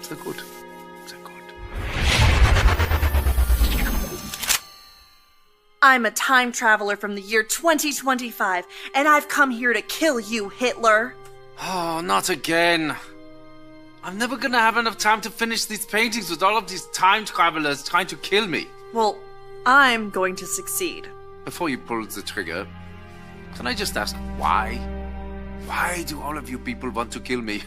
Sehr gut. Sehr gut. I'm a time traveler from the year 2025, and I've come here to kill you, Hitler. Oh, not again. I'm never gonna have enough time to finish these paintings with all of these time travelers trying to kill me. Well, I'm going to succeed. Before you pull the trigger, can I just ask why? Why do all of you people want to kill me?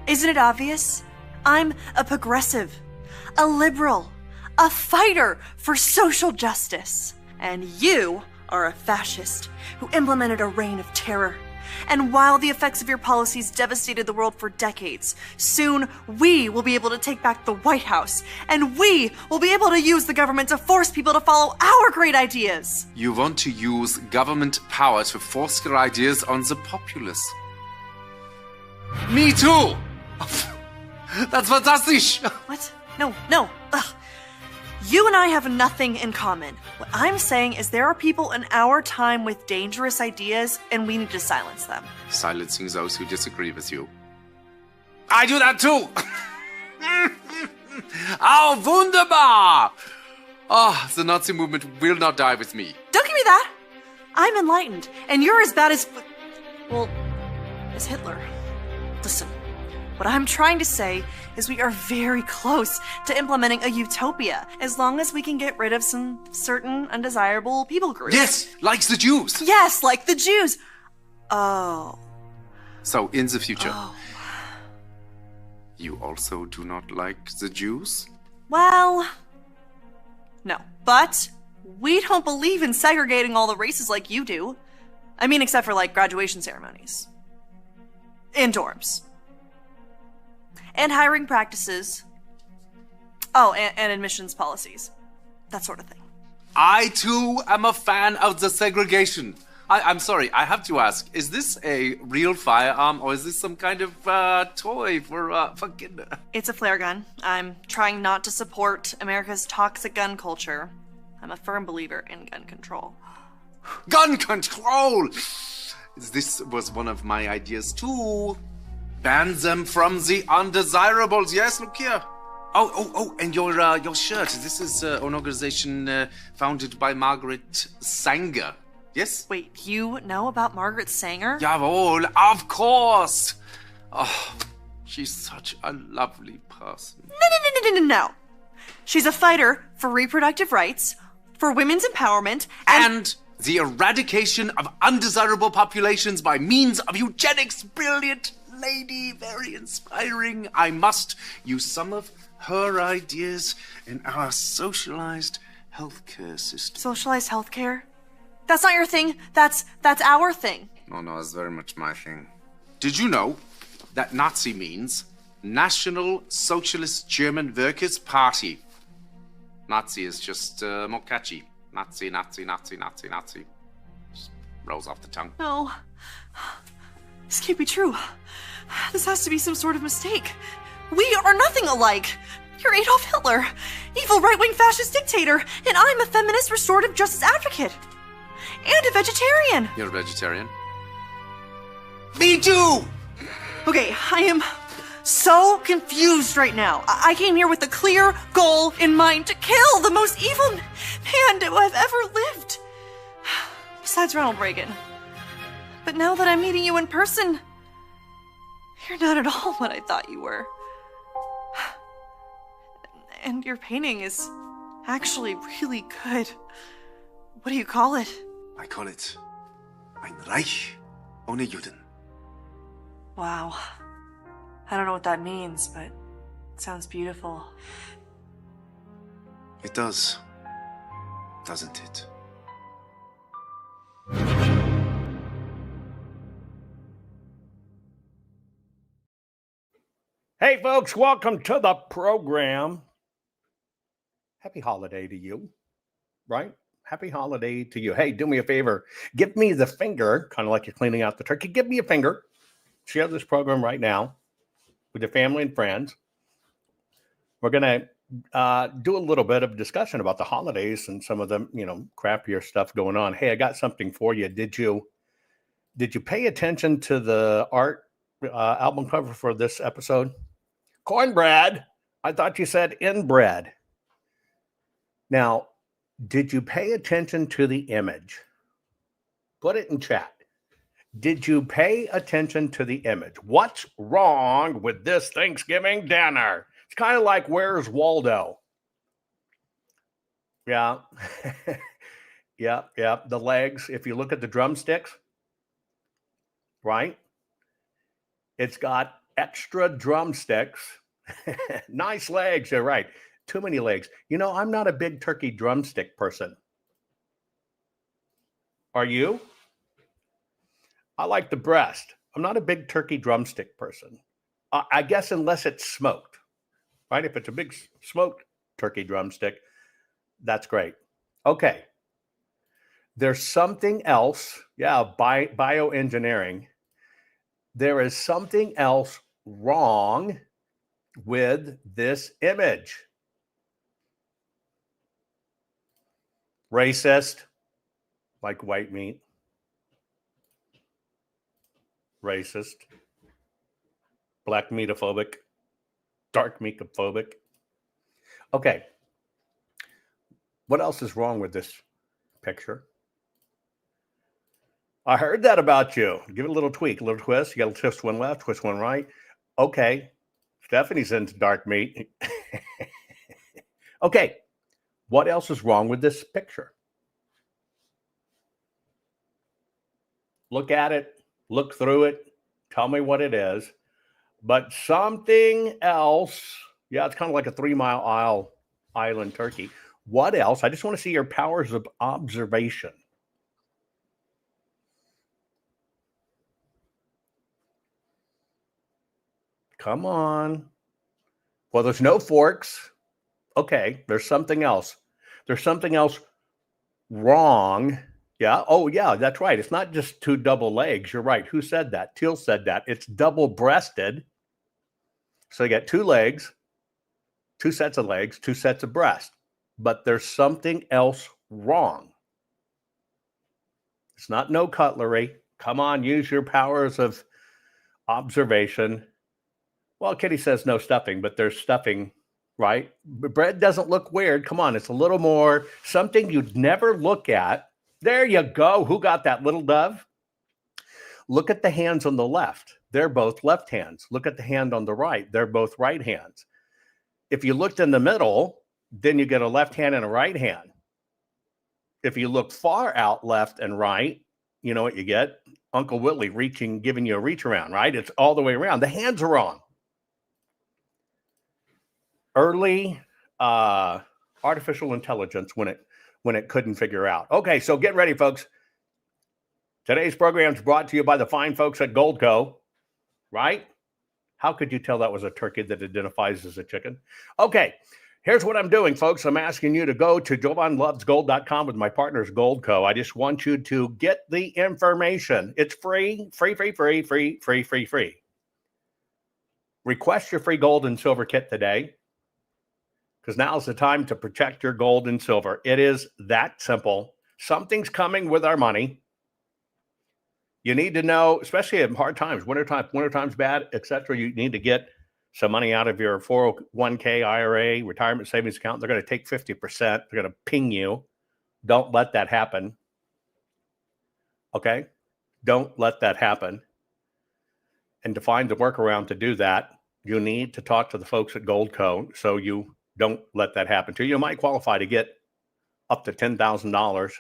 Isn't it obvious? I'm a progressive, a liberal, a fighter for social justice. And you are a fascist who implemented a reign of terror. And while the effects of your policies devastated the world for decades, soon we will be able to take back the White House, and we will be able to use the government to force people to follow our great ideas. You want to use government power to force your ideas on the populace. Me too! That's fantastic! What? No. Ugh. You and I have nothing in common. What I'm saying is there are people in our time with dangerous ideas, and we need to silence them. Silencing those who disagree with you. I do that too! Oh, wunderbar! Oh, the Nazi movement will not die with me. Don't give me that! I'm enlightened, and you're as bad as... well, as Hitler. Listen, what I'm trying to say is we are very close to implementing a utopia, as long as we can get rid of some certain undesirable people groups. Yes, like the Jews. Yes, like the Jews. Oh. So, in the future, Oh. you also do not like the Jews? Well, no. But we don't believe in segregating all the races like you do. I mean, except for, like, graduation ceremonies. And dorms. And hiring practices. Oh, and admissions policies. That sort of thing. I, too, am a fan of the segregation. I'm sorry, I have to ask, is this a real firearm or is this some kind of toy for kids? It's a flare gun. I'm trying not to support America's toxic gun culture. I'm a firm believer in gun control. Gun control! This was one of my ideas, too. Ban them from the undesirables. Yes, look here. Oh, and your shirt. This is an organization founded by Margaret Sanger. Yes? Wait, you know about Margaret Sanger? Jawohl, of course. Oh, she's such a lovely person. No. She's a fighter for reproductive rights, for women's empowerment, And the eradication of undesirable populations by means of eugenics. Brilliant lady, very inspiring. I must use some of her ideas in our socialized healthcare system. Socialized healthcare? That's not your thing. That's our thing. No, it's very much my thing. Did you know that Nazi means National Socialist German Workers' Party? Nazi is just more catchy. Nazi. Just rolls off the tongue. No. This can't be true. This has to be some sort of mistake. We are nothing alike. You're Adolf Hitler, evil right-wing fascist dictator, and I'm a feminist restorative justice advocate. And a vegetarian. You're a vegetarian? Me too! Okay, I am so confused right now. I came here with a clear goal in mind to kill the most evil man who I've ever lived. Besides Ronald Reagan. But now that I'm meeting you in person, you're not at all what I thought you were. And your painting is actually really good. What do you call it? I call it Ein Reich ohne Juden. Wow. I don't know what that means, but it sounds beautiful. It does, doesn't it? Hey, folks, welcome to the program. Happy holiday to you, right? Happy holiday to you. Hey, do me a favor. Give me the finger, kind of like you're cleaning out the turkey. Give me a finger. Share this program right now with your family and friends. We're going to do a little bit of discussion about the holidays and some of the, crappier stuff going on. Hey, I got something for you. Did you pay attention to the art album cover for this episode? Cornbread. I thought you said inbred. Now, did you pay attention to the image? Put it in chat. Did you pay attention to the image? What's wrong with this Thanksgiving dinner? It's kind of like Where's Waldo? Yeah. Yeah. The legs, if you look at the drumsticks, right? It's got extra drumsticks. Nice legs. You're right. Too many legs. You know, I'm not a big turkey drumstick person. Are you? I like the breast. I'm not a big turkey drumstick person. I guess unless it's smoked, right? If it's a big smoked turkey drumstick, that's great. Okay. There's something else. Yeah, bioengineering. There is something else wrong with this image. Racist, like white meat. Racist. Black meatophobic. Dark meatophobic. Okay. What else is wrong with this picture? I heard that about you. Give it a little tweak, a little twist. You got to twist one left, twist one right. Okay. Stephanie's into dark meat. Okay. What else is wrong with this picture? Look at it. Look through it. Tell me what it is. But something else. Yeah, it's kind of like a 3 Mile Island turkey. What else? I just want to see your powers of observation. Come on. Well, there's no forks. Okay, there's something else. There's something else wrong. Yeah. Oh, yeah, that's right. It's not just 2 double legs. You're right. Who said that? Teal said that. It's double-breasted. So you got 2 legs, 2 sets of legs, 2 sets of breast. But there's something else wrong. It's not no cutlery. Come on, use your powers of observation. Well, Kitty says no stuffing, but there's stuffing, right? Bread doesn't look weird. Come on, it's a little more something you'd never look at. There you go. Who got that, little dove? Look at the hands on the left. They're both left hands. Look at the hand on the right. They're both right hands. If you looked in the middle, then you get a left hand and a right hand. If you look far out left and right, you know what you get? Uncle Willie giving you a reach around, right? It's all the way around. The hands are wrong. Early artificial intelligence when it couldn't figure out. Okay, so get ready, folks. Today's program is brought to you by the fine folks at Goldco, right? How could you tell that was a turkey that identifies as a chicken? Okay, here's what I'm doing, folks. I'm asking you to go to jovanlovesgold.com with my partners Goldco. I just want you to get the information. It's free. Request your free gold and silver kit today, because now's the time to protect your gold and silver. It is that simple. Something's coming with our money. You need to know, especially in hard times, wintertime's bad, etc. You need to get some money out of your 401k, IRA, retirement savings account. They're going to take 50%. They're going to ping you. Don't let that happen. Okay? Don't let that happen. And to find the workaround to do that, you need to talk to the folks at Goldco so you don't let that happen to you. You might qualify to get up to $10,000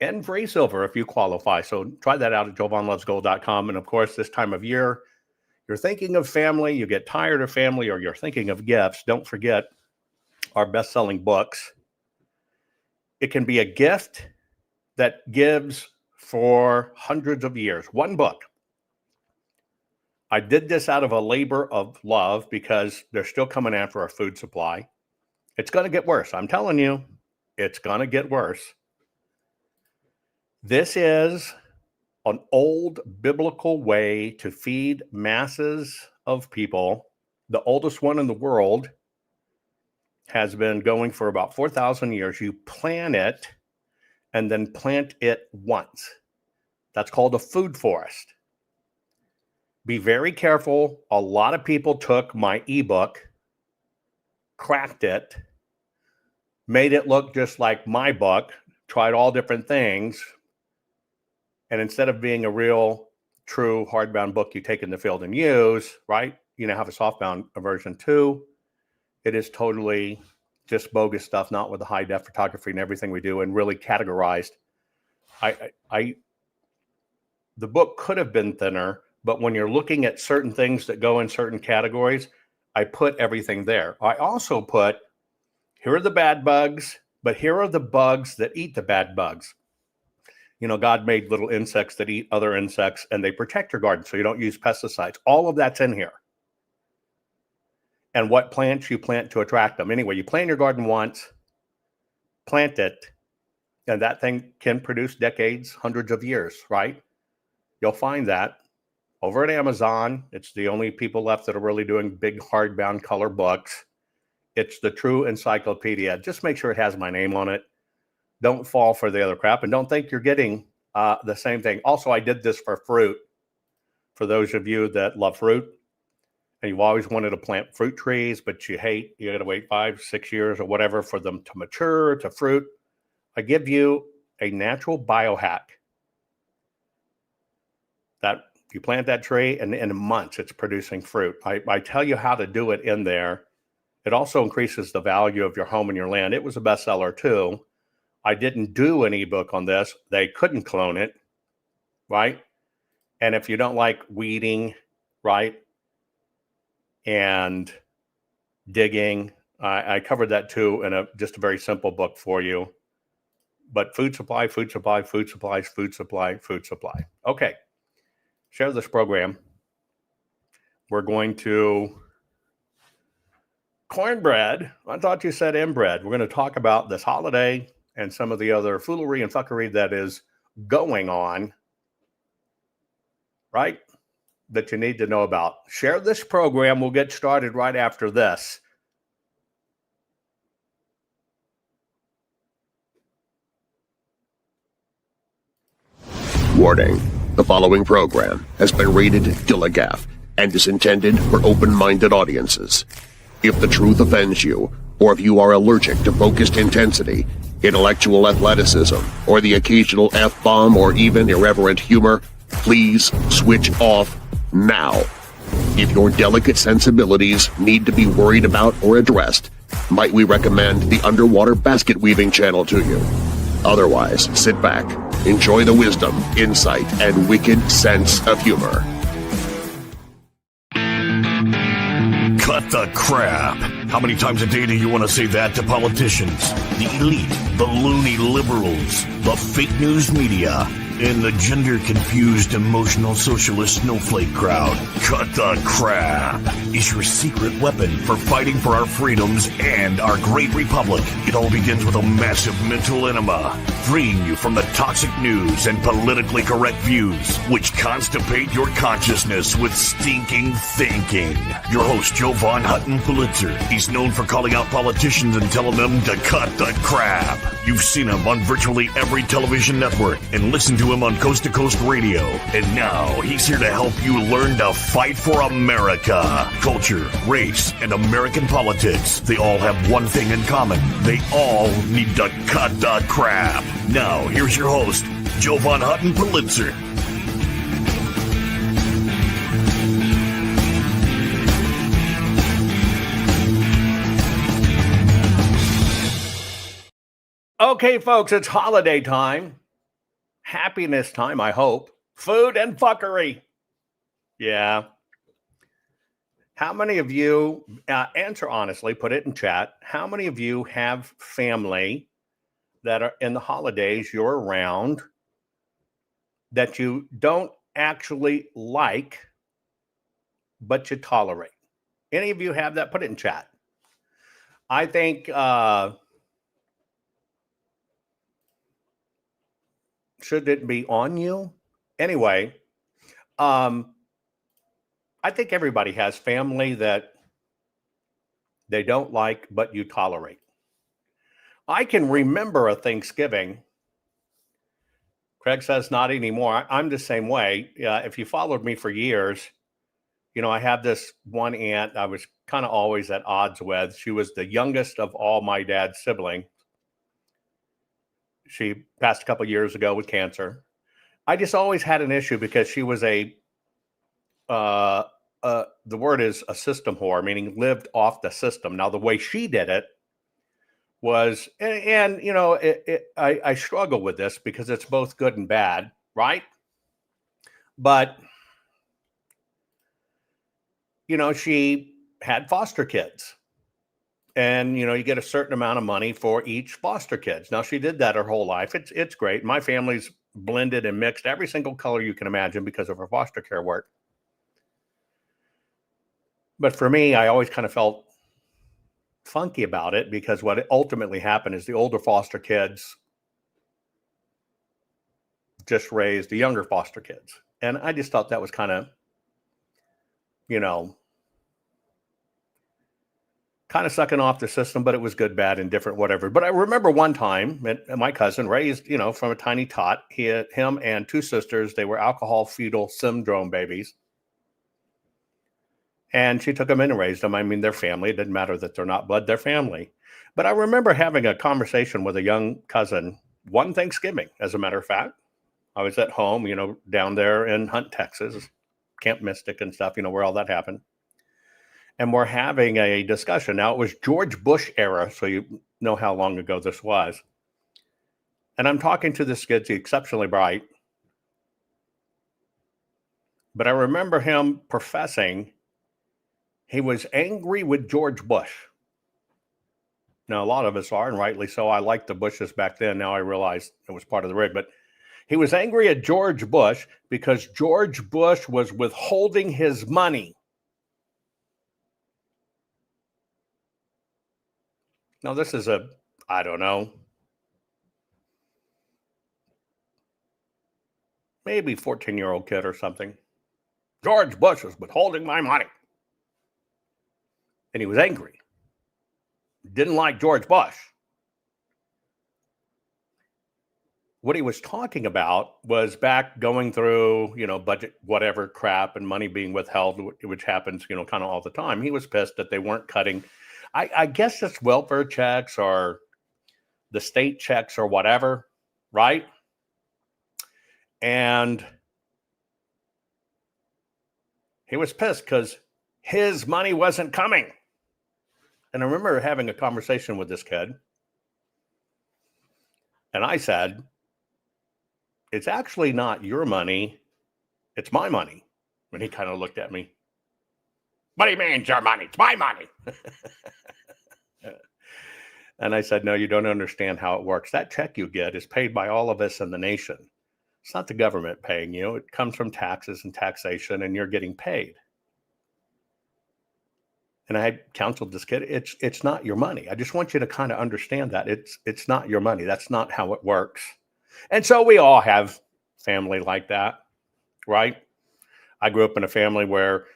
in free silver if you qualify. So try that out at jovanlovesgold.com. And of course, this time of year, you're thinking of family, you get tired of family, or you're thinking of gifts. Don't forget our best-selling books. It can be a gift that gives for hundreds of years. One book. I did this out of a labor of love because they're still coming after our food supply. It's going to get worse. I'm telling you, it's going to get worse. This is an old biblical way to feed masses of people. The oldest one in the world has been going for about 4,000 years. You plant it and then plant it once. That's called a food forest. Be very careful. A lot of people took my ebook, cracked it, made it look just like my book, tried all different things. And instead of being a real, true hardbound book you take in the field and use, right? You now have a softbound version too. It is totally just bogus stuff, not with the high def photography and everything we do, and really categorized. The book could have been thinner, but when you're looking at certain things that go in certain categories, I put everything there. I also put, here are the bad bugs, but here are the bugs that eat the bad bugs. You know, God made little insects that eat other insects, and they protect your garden so you don't use pesticides. All of that's in here. And what plants you plant to attract them. Anyway, you plant your garden once, plant it, and that thing can produce decades, hundreds of years, right? You'll find that over at Amazon. It's the only people left that are really doing big hardbound color books. It's the true encyclopedia. Just make sure it has my name on it. Don't fall for the other crap, and don't think you're getting the same thing. Also, I did this for fruit. For those of you that love fruit, and you've always wanted to plant fruit trees, but you got to wait 5-6 years or whatever for them to mature to fruit. I give you a natural biohack that you plant that tree, and in months it's producing fruit. I tell you how to do it in there. It also increases the value of your home and your land. It was a bestseller too. I didn't do an ebook on this. They couldn't clone it, right? And if you don't like weeding, right, and digging, I covered that too in just a very simple book for you. But food supply, food supply, food supplies, food supply, food supply. Okay, share this program. We're going to cornbread. I thought you said inbred. We're going to talk about this holiday and some of the other foolery and fuckery that is going on, right? That you need to know about. Share this program. We'll get started right after this. Warning. The following program has been rated Gilligaff and is intended for open-minded audiences. If the truth offends you, or if you are allergic to focused intensity, intellectual athleticism, or the occasional F-bomb or even irreverent humor, please switch off now. If your delicate sensibilities need to be worried about or addressed, might we recommend the Underwater Basket Weaving channel to you? Otherwise, sit back, enjoy the wisdom, insight, and wicked sense of humor. Cut the crap. How many times a day do you want to say that to politicians, the elite, the loony liberals, the fake news media, and the gender-confused emotional socialist snowflake crowd? Cut the crap is your secret weapon for fighting for our freedoms and our great republic. It all begins with a massive mental enema, freeing you from the toxic news and politically correct views, which constipate your consciousness with stinking thinking. Your host, Jovan Hutton Pulitzer. He's known for calling out politicians and telling them to cut the crap. You've seen him on virtually every television network and listened to him on Coast to Coast Radio. And now he's here to help you learn to fight for America. Culture, race, and American politics. They all have one thing in common. They all need to cut the crap. Now, here's your host, Jovan Hutton Pulitzer. Okay, folks, it's holiday time. Happiness time, I hope. Food and fuckery. Yeah. How many of you, answer honestly, put it in chat. How many of you have family that are in the holidays you're around that you don't actually like, but you tolerate? Any of you have that? Put it in chat. I think, should it be on you? Anyway, I think everybody has family that they don't like, but you tolerate. I can remember a Thanksgiving. Craig says not anymore. I'm the same way. If you followed me for years, I had this one aunt I was kind of always at odds with. She was the youngest of all my dad's siblings. She passed a couple of years ago with cancer. I just always had an issue because she was the word is a system whore, meaning lived off the system. Now, the way she did it was, and I struggle with this because it's both good and bad, right? But, she had foster kids. And, you get a certain amount of money for each foster kids. Now, she did that her whole life. It's great. My family's blended and mixed every single color you can imagine because of her foster care work. But for me, I always kind of felt funky about it because what ultimately happened is the older foster kids just raised the younger foster kids. And I just thought that was kind of, kind of sucking off the system, but it was good, bad, and different, whatever. But I remember one time my cousin raised, from a tiny tot, him and two sisters, they were alcohol fetal syndrome babies. And she took them in and raised them. I mean, they're family. It didn't matter that they're not blood, they're family. But I remember having a conversation with a young cousin one Thanksgiving, as a matter of fact. I was at home, down there in Hunt, Texas, Camp Mystic and stuff, where all that happened. And we're having a discussion. Now, it was George Bush era, so you know how long ago this was. And I'm talking to this kid, he's exceptionally bright. But I remember him professing he was angry with George Bush. Now, a lot of us are, and rightly so. I liked the Bushes back then. Now I realize it was part of the rig. But he was angry at George Bush because George Bush was withholding his money. Now, this is I don't know, maybe 14-year-old kid or something. George Bush was withholding my money. And he was angry. Didn't like George Bush. What he was talking about was back going through, budget, whatever crap and money being withheld, which happens, kind of all the time. He was pissed that they weren't cutting. I guess it's welfare checks or the state checks or whatever, right? And he was pissed because his money wasn't coming. And I remember having a conversation with this kid. And I said, it's actually not your money. It's my money. And he kind of looked at me. What do you mean it's your money? It's my money. And I said, no, you don't understand how it works. That check you get is paid by all of us in the nation. It's not the government paying you. It comes from taxes and taxation, and you're getting paid. And I had counseled this kid, it's not your money. I just want you to kind of understand that. It's not your money. That's not how it works. And so we all have family like that, right? I grew up in a family where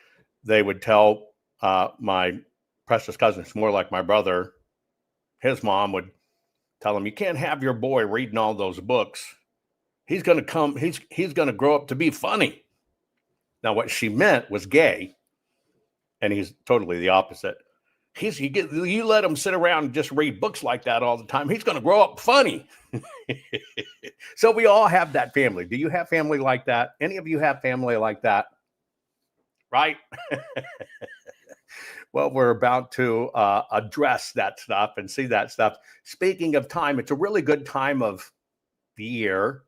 they would tell my precious cousin, it's more like my brother, his mom would tell him, you can't have your boy reading all those books. He's going to grow up to be funny. Now, what she meant was gay. And he's totally the opposite. You let him sit around and just read books like that all the time. He's going to grow up funny. So we all have that family. Do you have family like that? Any of you have family like that? Right? Well, we're about to address that stuff and see that stuff. Speaking of time, it's a really good time of the year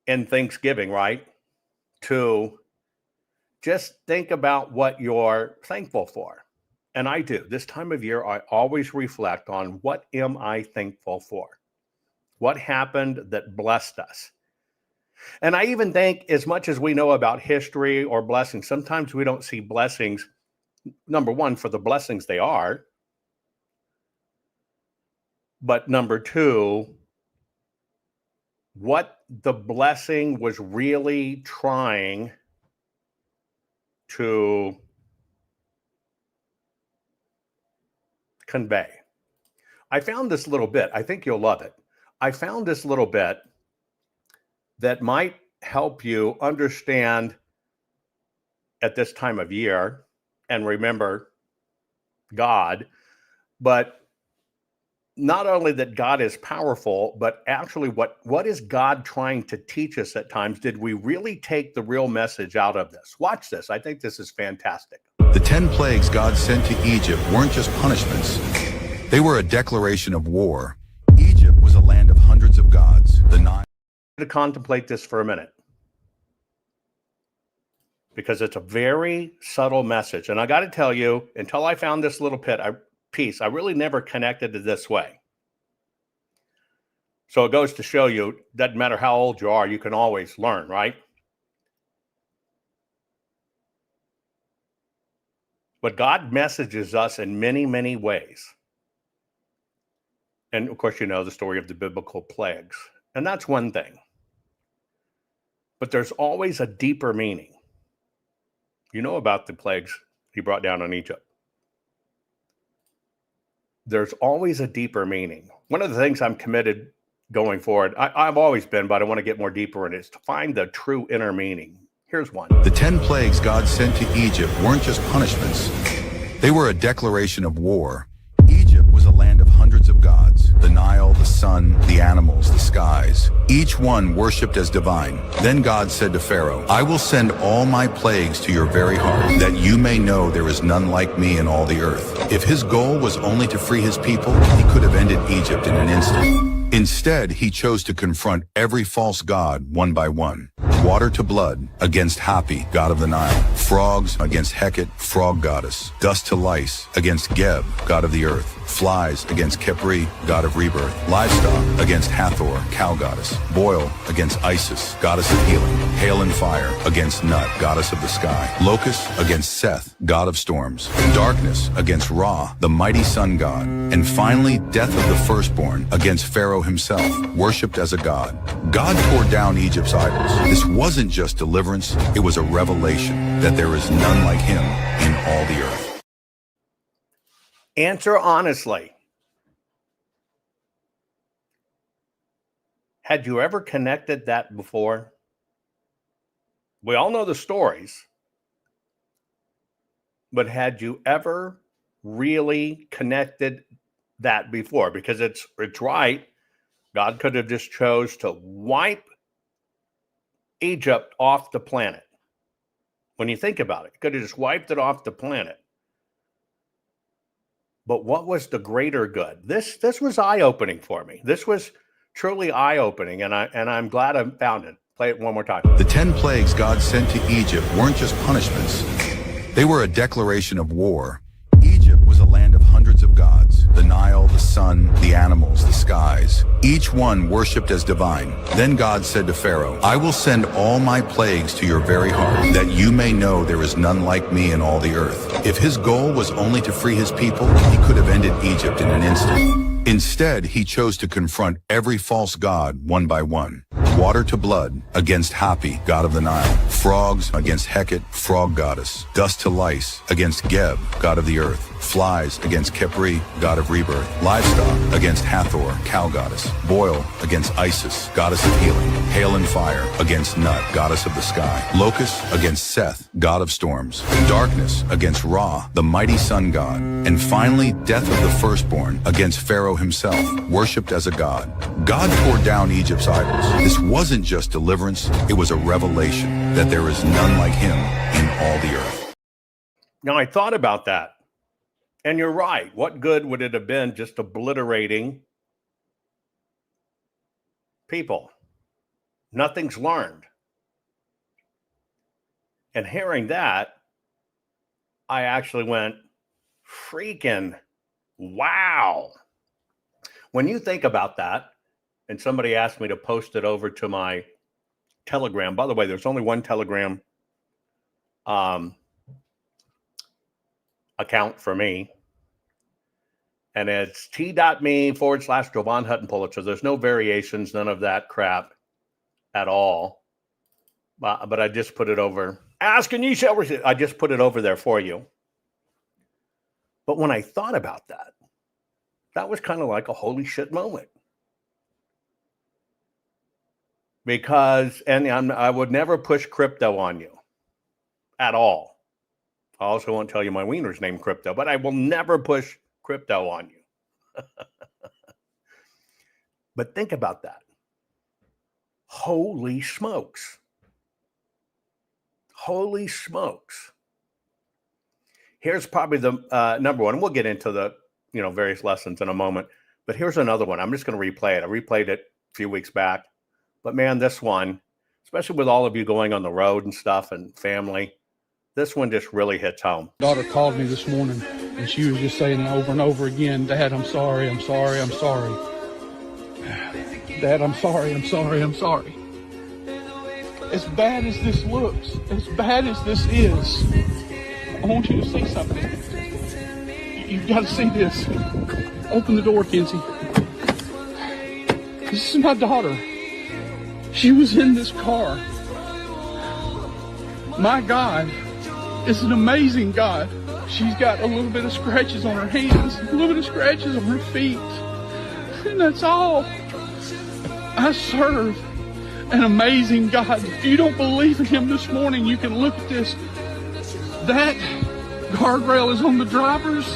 in Thanksgiving, right? To just think about what you're thankful for. And I do. This time of year, I always reflect on what am I thankful for? What happened that blessed us? And I even think as much as we know about history or blessings, sometimes we don't see blessings, number one, for the blessings they are. But number two, what the blessing was really trying to convey. I found this little bit. I think you'll love it. I found this little bit that might help you understand at this time of year and remember God, but not only that God is powerful, but actually what is God trying to teach us at times? Did we really take the real message out of this? Watch this. I think this is fantastic. The 10 plagues God sent to Egypt weren't just punishments. They were a declaration of war. Egypt was a land of hundreds of gods. The Nile. To contemplate this for a minute, because it's a very subtle message. And I got to tell you, until I found this little piece, I really never connected it this way. So it goes to show you, doesn't matter how old you are, you can always learn, right? But God messages us in many, many ways. And of course, you know the story of the biblical plagues. And that's one thing. But there's always a deeper meaning. You know about the plagues he brought down on Egypt. There's always a deeper meaning. One of the things I'm committed going forward, I've always been, but I want to get more deeper in it, is to find the true inner meaning. Here's one. The 10 plagues God sent to Egypt weren't just punishments. They were a declaration of war. Egypt was a land of hundreds of gods. The Nile, the sun, the animals, the skies. Each one worshipped as divine. Then God said to Pharaoh, I will send all my plagues to your very heart, that you may know there is none like me in all the earth. If his goal was only to free his people, he could have ended Egypt in an instant. Instead, he chose to confront every false god one by one. Water to blood against Hapi, god of the Nile. Frogs against Hecate, frog goddess. Dust to lice against Geb, god of the earth. Flies against Khepri, god of rebirth. Livestock against Hathor, cow goddess. Boil against Isis, goddess of healing. Hail and fire against Nut, goddess of the sky. Locust against Seth, god of storms. Darkness against Ra, the mighty sun god. And finally, death of the firstborn against Pharaoh himself, worshipped as a god. God tore down Egypt's idols. This wasn't just deliverance, it was a revelation that there is none like him in all the earth. Answer honestly. Had you ever connected that before? We all know the stories, but had you ever really connected that before? Because it's right. God could have just chose to wipe Egypt off the planet. When you think about it, he could have just wiped it off the planet. But what was the greater good? This was eye-opening for me. This was truly eye-opening, and I'm glad I found it. Play it one more time. The 10 plagues God sent to Egypt weren't just punishments. They were a declaration of war. Egypt was a land of hundreds of gods. The Nile, the sun, the animals, the skies. Each one worshipped as divine. Then God said to Pharaoh, I will send all my plagues to your very heart, that you may know there is none like me in all the earth. If his goal was only to free his people, he could have ended Egypt in an instant. Instead, he chose to confront every false god one by one. Water to blood against Hapi, god of the Nile. Frogs against Hecate, frog goddess. Dust to lice against Geb, god of the earth. Flies against Khepri, god of rebirth. Livestock against Hathor, cow goddess. Boil against Isis, goddess of healing. Hail and fire against Nut, goddess of the sky. Locust against Seth, god of storms. Darkness against Ra, the mighty sun god. And finally, death of the firstborn against Pharaoh himself, worshipped as a god. God tore down Egypt's idols. This wasn't just deliverance, it was a revelation that there is none like him in all the earth. Now, I thought about that. And you're right. What good would it have been just obliterating people? Nothing's learned. And hearing that, I actually went, freaking wow. When you think about that, and somebody asked me to post it over to my Telegram. By the way, there's only one Telegram account for me. And it's t.me/Jovan Hutton Pulitzer. There's no variations, none of that crap at all. But I just put it over. Ask and ye shall receive. I just put it over there for you. But when I thought about that, that was kind of like a holy shit moment. Because, and I would never push crypto on you. at all. I also won't tell you my wiener's named Crypto, but I will never push crypto on you. But think about that. Holy smokes. Holy smokes. Here's probably the number one. And we'll get into the various lessons in a moment. But here's another one. I'm just going to replay it. I replayed it a few weeks back. But man, this one, especially with all of you going on the road and stuff and family, this one just really hits home. Daughter called me this morning, and she was just saying over and over again, Dad, I'm sorry, I'm sorry, I'm sorry. Dad, I'm sorry, I'm sorry, I'm sorry. As bad as this looks, as bad as this is, I want you to see something. You've got to see this. Open the door, Kenzie. This is my daughter. She was in this car. My God is an amazing God. She's got a little bit of scratches on her hands, a little bit of scratches on her feet. And that's all. I serve an amazing God. If you don't believe in him this morning, you can look at this. That guardrail is on the driver's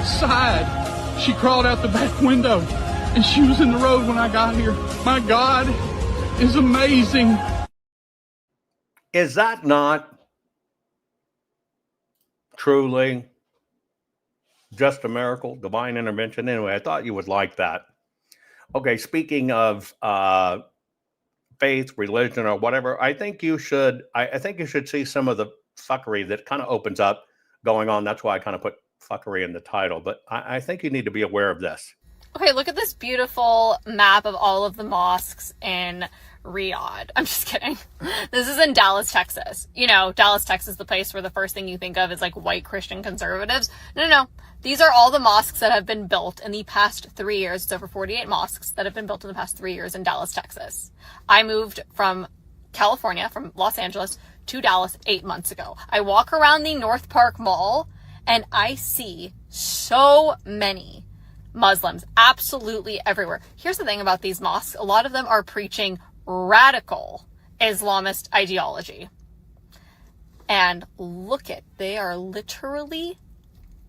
side. She crawled out the back window and she was in the road when I got here. My God is amazing. Is that not truly just a miracle, divine intervention? Anyway, I thought you would like that. Okay, speaking of faith, religion, or whatever, I think you should see some of the fuckery that kind of opens up going on. That's why I kind of put fuckery in the title. But I think you need to be aware of this. Okay, look at this beautiful map of all of the mosques in Riyadh. I'm just kidding. This is in Dallas, Texas. You know, Dallas, Texas, the place where the first thing you think of is like white Christian conservatives. No. These are all the mosques that have been built in the past 3 years. It's over 48 mosques that have been built in the past 3 years in Dallas, Texas. I moved from California, from Los Angeles to Dallas 8 months ago. I walk around the North Park Mall and I see so many Muslims absolutely everywhere. Here's the thing about these mosques. A lot of them are preaching radical Islamist ideology. And they are literally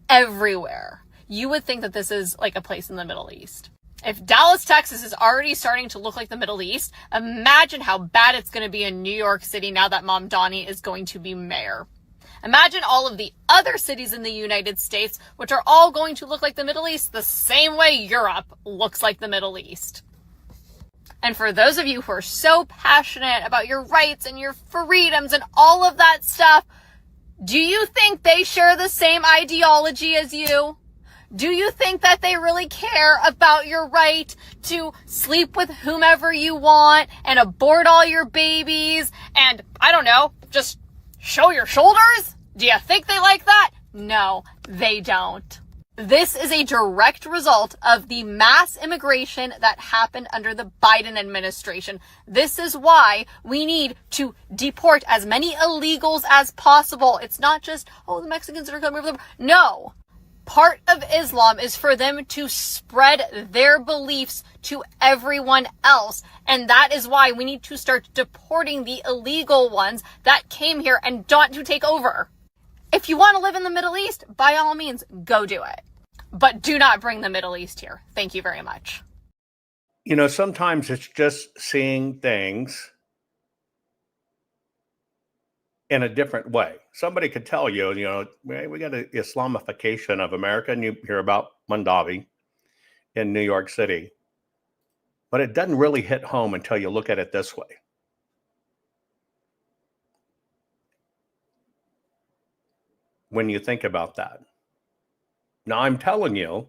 everywhere. You would think that this is like a place in the Middle East. If Dallas, Texas is already starting to look like the Middle East, imagine how bad it's going to be in New York City now that Mom Donnie is going to be mayor. Imagine all of the other cities in the United States, which are all going to look like the Middle East the same way Europe looks like the Middle East. And for those of you who are so passionate about your rights and your freedoms and all of that stuff, do you think they share the same ideology as you? Do you think that they really care about your right to sleep with whomever you want and abort all your babies and, I don't know, just show your shoulders? Do you think they like that? No, they don't. This is a direct result of the mass immigration that happened under the Biden administration. This is why we need to deport as many illegals as possible. It's not just, the Mexicans are coming over the... No. Part of Islam is for them to spread their beliefs to everyone else. And that is why we need to start deporting the illegal ones that came here and don't to take over. If you want to live in the Middle East, by all means, go do it. But do not bring the Middle East here. Thank you very much. You know, sometimes it's just seeing things in a different way. Somebody could tell you, we got an Islamification of America, and you hear about Mondavi in New York City. But it doesn't really hit home until you look at it this way. When you think about that. Now, I'm telling you,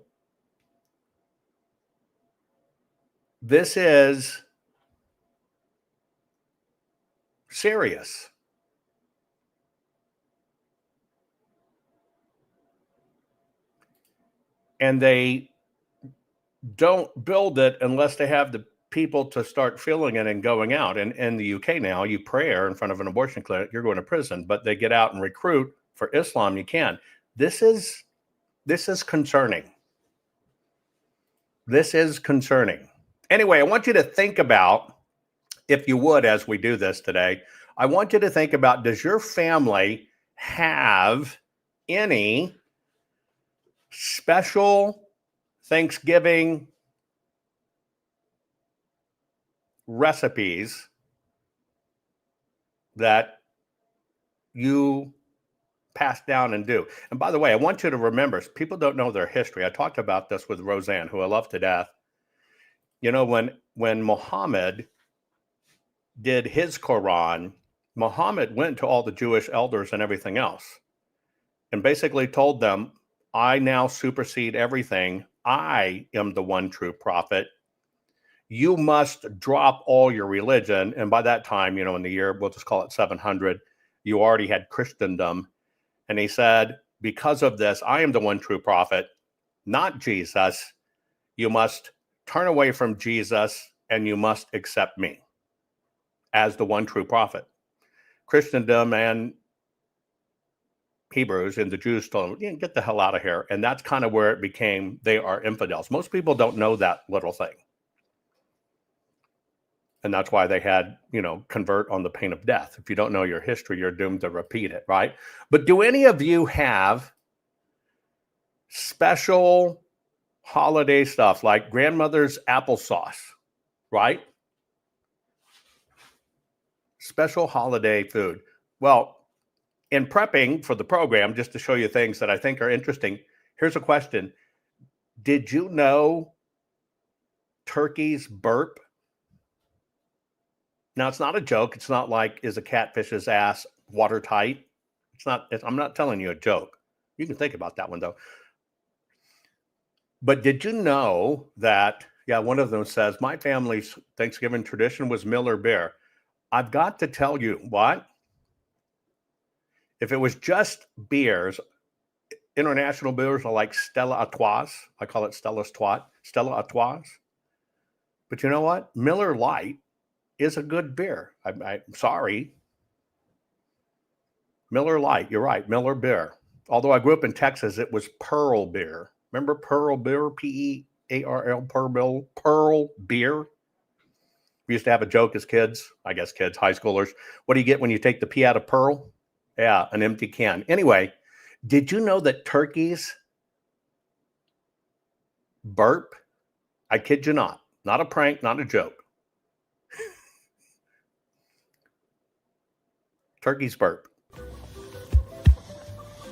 this is serious. And they don't build it unless they have the people to start feeling it and going out. And in the UK now, you prayer in front of an abortion clinic, you're going to prison. But they get out and recruit for Islam, you can. This is concerning. This is concerning. Anyway, I want you to think about, if you would, as we do this today, I want you to think about, does your family have any special Thanksgiving recipes that you pass down and do? And by the way, I want you to remember, people don't know their history. I talked about this with Roseanne, who I love to death. You know, when Muhammad did his Quran, Muhammad went to all the Jewish elders and everything else and basically told them, I now supersede everything. I am the one true prophet. You must drop all your religion. And by that time, you know, in the year, we'll just call it 700, you already had Christendom. And he said, because of this, I am the one true prophet, not Jesus. You must turn away from Jesus and you must accept me as the one true prophet. Christendom and Hebrews and the Jews told him, get the hell out of here. And that's kind of where it became, they are infidels. Most people don't know that little thing. And that's why they had, you know, convert on the pain of death. If you don't know your history, you're doomed to repeat it, right? But do any of you have special holiday stuff like grandmother's applesauce, right? Special holiday food. Well, in prepping for the program, just to show you things that I think are interesting, here's a question. Did you know turkeys burp? Now, it's not a joke. It's not like, is a catfish's ass watertight? I'm not telling you a joke. You can think about that one, though. But did you know that, one of them says, my family's Thanksgiving tradition was Miller beer. I've got to tell you what? If it was just beers, international beers are like Stella Artois. I call it Stella Artois. But you know what? Miller Lite is a good beer. I'm sorry. Miller Lite, you're right, Miller beer. Although I grew up in Texas, it was Pearl beer. Remember Pearl beer? Pearl, Pearl beer. We used to have a joke as kids, high schoolers. What do you get when you take the P out of Pearl? Yeah, an empty can. Anyway, did you know that turkeys burp? I kid you not. Not a prank, not a joke. Turkeys burp.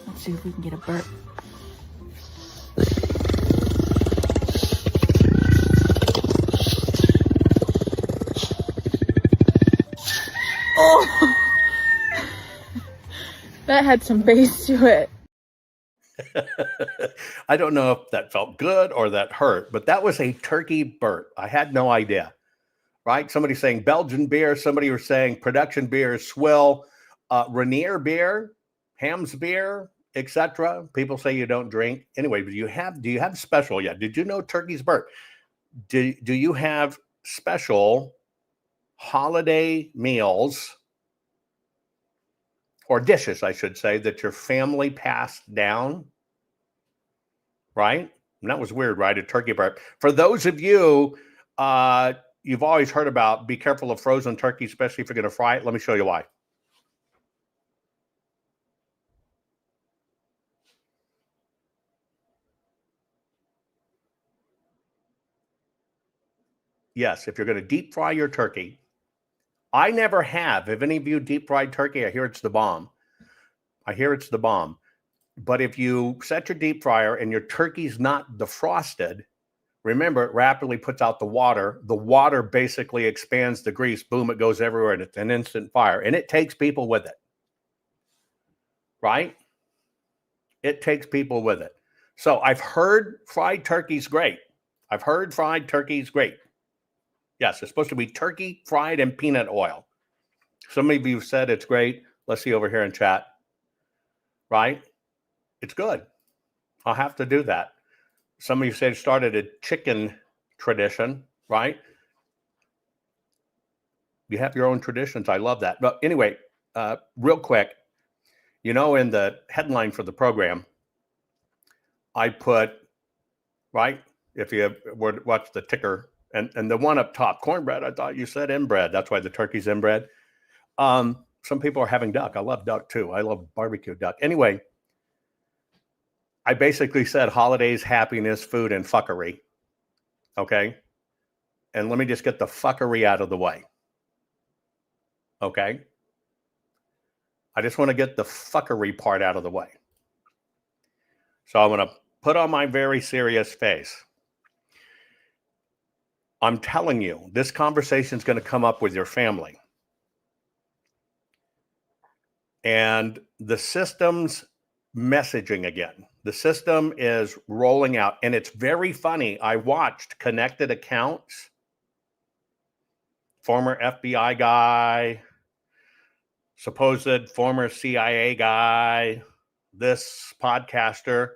Let's see if we can get a burp. Oh! That had some bass to it. I don't know if that felt good or that hurt, but that was a turkey burp. I had no idea, right? Somebody saying Belgian beer. Somebody was saying production beer is swill. Rainier beer, Ham's beer, etc. People say you don't drink. Anyway, do you have special yet? Did you know turkeys burp? Do you have special holiday meals or dishes, I should say, that your family passed down? Right? And that was weird, right? A turkey burp. For those of you, you've always heard about be careful of frozen turkey, especially if you're going to fry it. Let me show you why. Yes, if you're going to deep fry your turkey, I never have. If any of you deep fried turkey, I hear it's the bomb. But if you set your deep fryer and your turkey's not defrosted, remember, it rapidly puts out the water. The water basically expands the grease. Boom, it goes everywhere, and it's an instant fire. And it takes people with it. Right? It takes people with it. So I've heard fried turkey's great. Yes, it's supposed to be turkey fried in peanut oil. Some of you said it's great. Let's see over here in chat. Right? It's good. I'll have to do that. Some of you said started a chicken tradition, right? You have your own traditions. I love that. But anyway, real quick, in the headline for the program, I put, right, if you watch the ticker, and the one up top, cornbread, I thought you said inbred. That's why the turkey's inbred. some people are having duck. I love duck too. I love barbecue duck. Anyway, I basically said holidays, happiness, food, and fuckery. Okay. And let me just get the fuckery out of the way. Okay. I just want to get the fuckery part out of the way. So I'm going to put on my very serious face. I'm telling you, this conversation is going to come up with your family. And the system's messaging again. The system is rolling out. And it's very funny. I watched connected accounts, former FBI guy, supposed former CIA guy, this podcaster.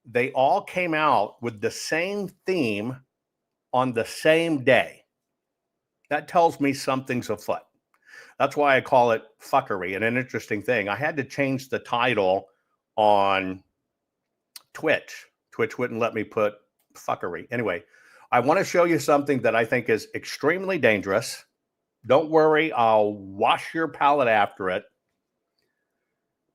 They all came out with the same theme on the same day. That tells me something's afoot. That's why I call it fuckery. And an interesting thing, I had to change the title on Twitch. Twitch wouldn't let me put fuckery. Anyway, I want to show you something that I think is extremely dangerous. Don't worry, I'll wash your palate after it.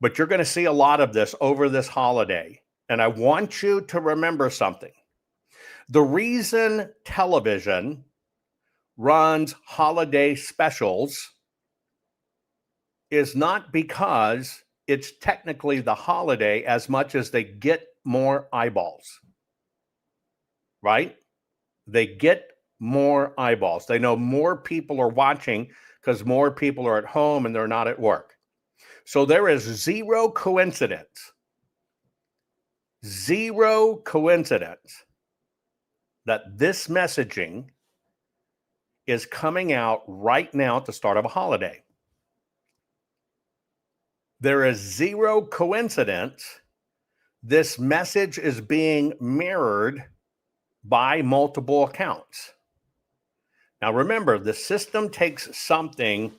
But you're going to see a lot of this over this holiday. And I want you to remember something. The reason television runs holiday specials is not because it's technically the holiday as much as they get more eyeballs, right? They get more eyeballs. They know more people are watching because more people are at home and they're not at work. So there is zero coincidence that this messaging is coming out right now at the start of a holiday. There is zero coincidence this message is being mirrored by multiple accounts. Now remember, the system takes something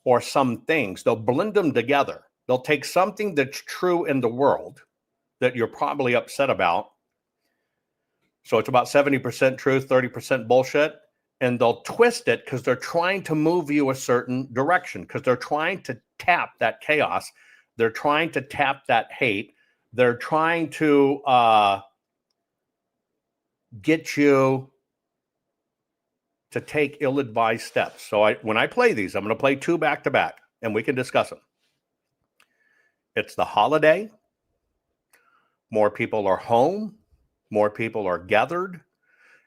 or some things, they'll blend them together. They'll take something that's true in the world that you're probably upset about. So it's about 70% truth, 30% bullshit. And they'll twist it because they're trying to move you a certain direction, because they're trying to tap that chaos. They're trying to tap that hate. They're trying to get you to take ill-advised steps. So when I play these, I'm going to play two back-to-back, and we can discuss them. It's the holiday. More people are home. More people are gathered.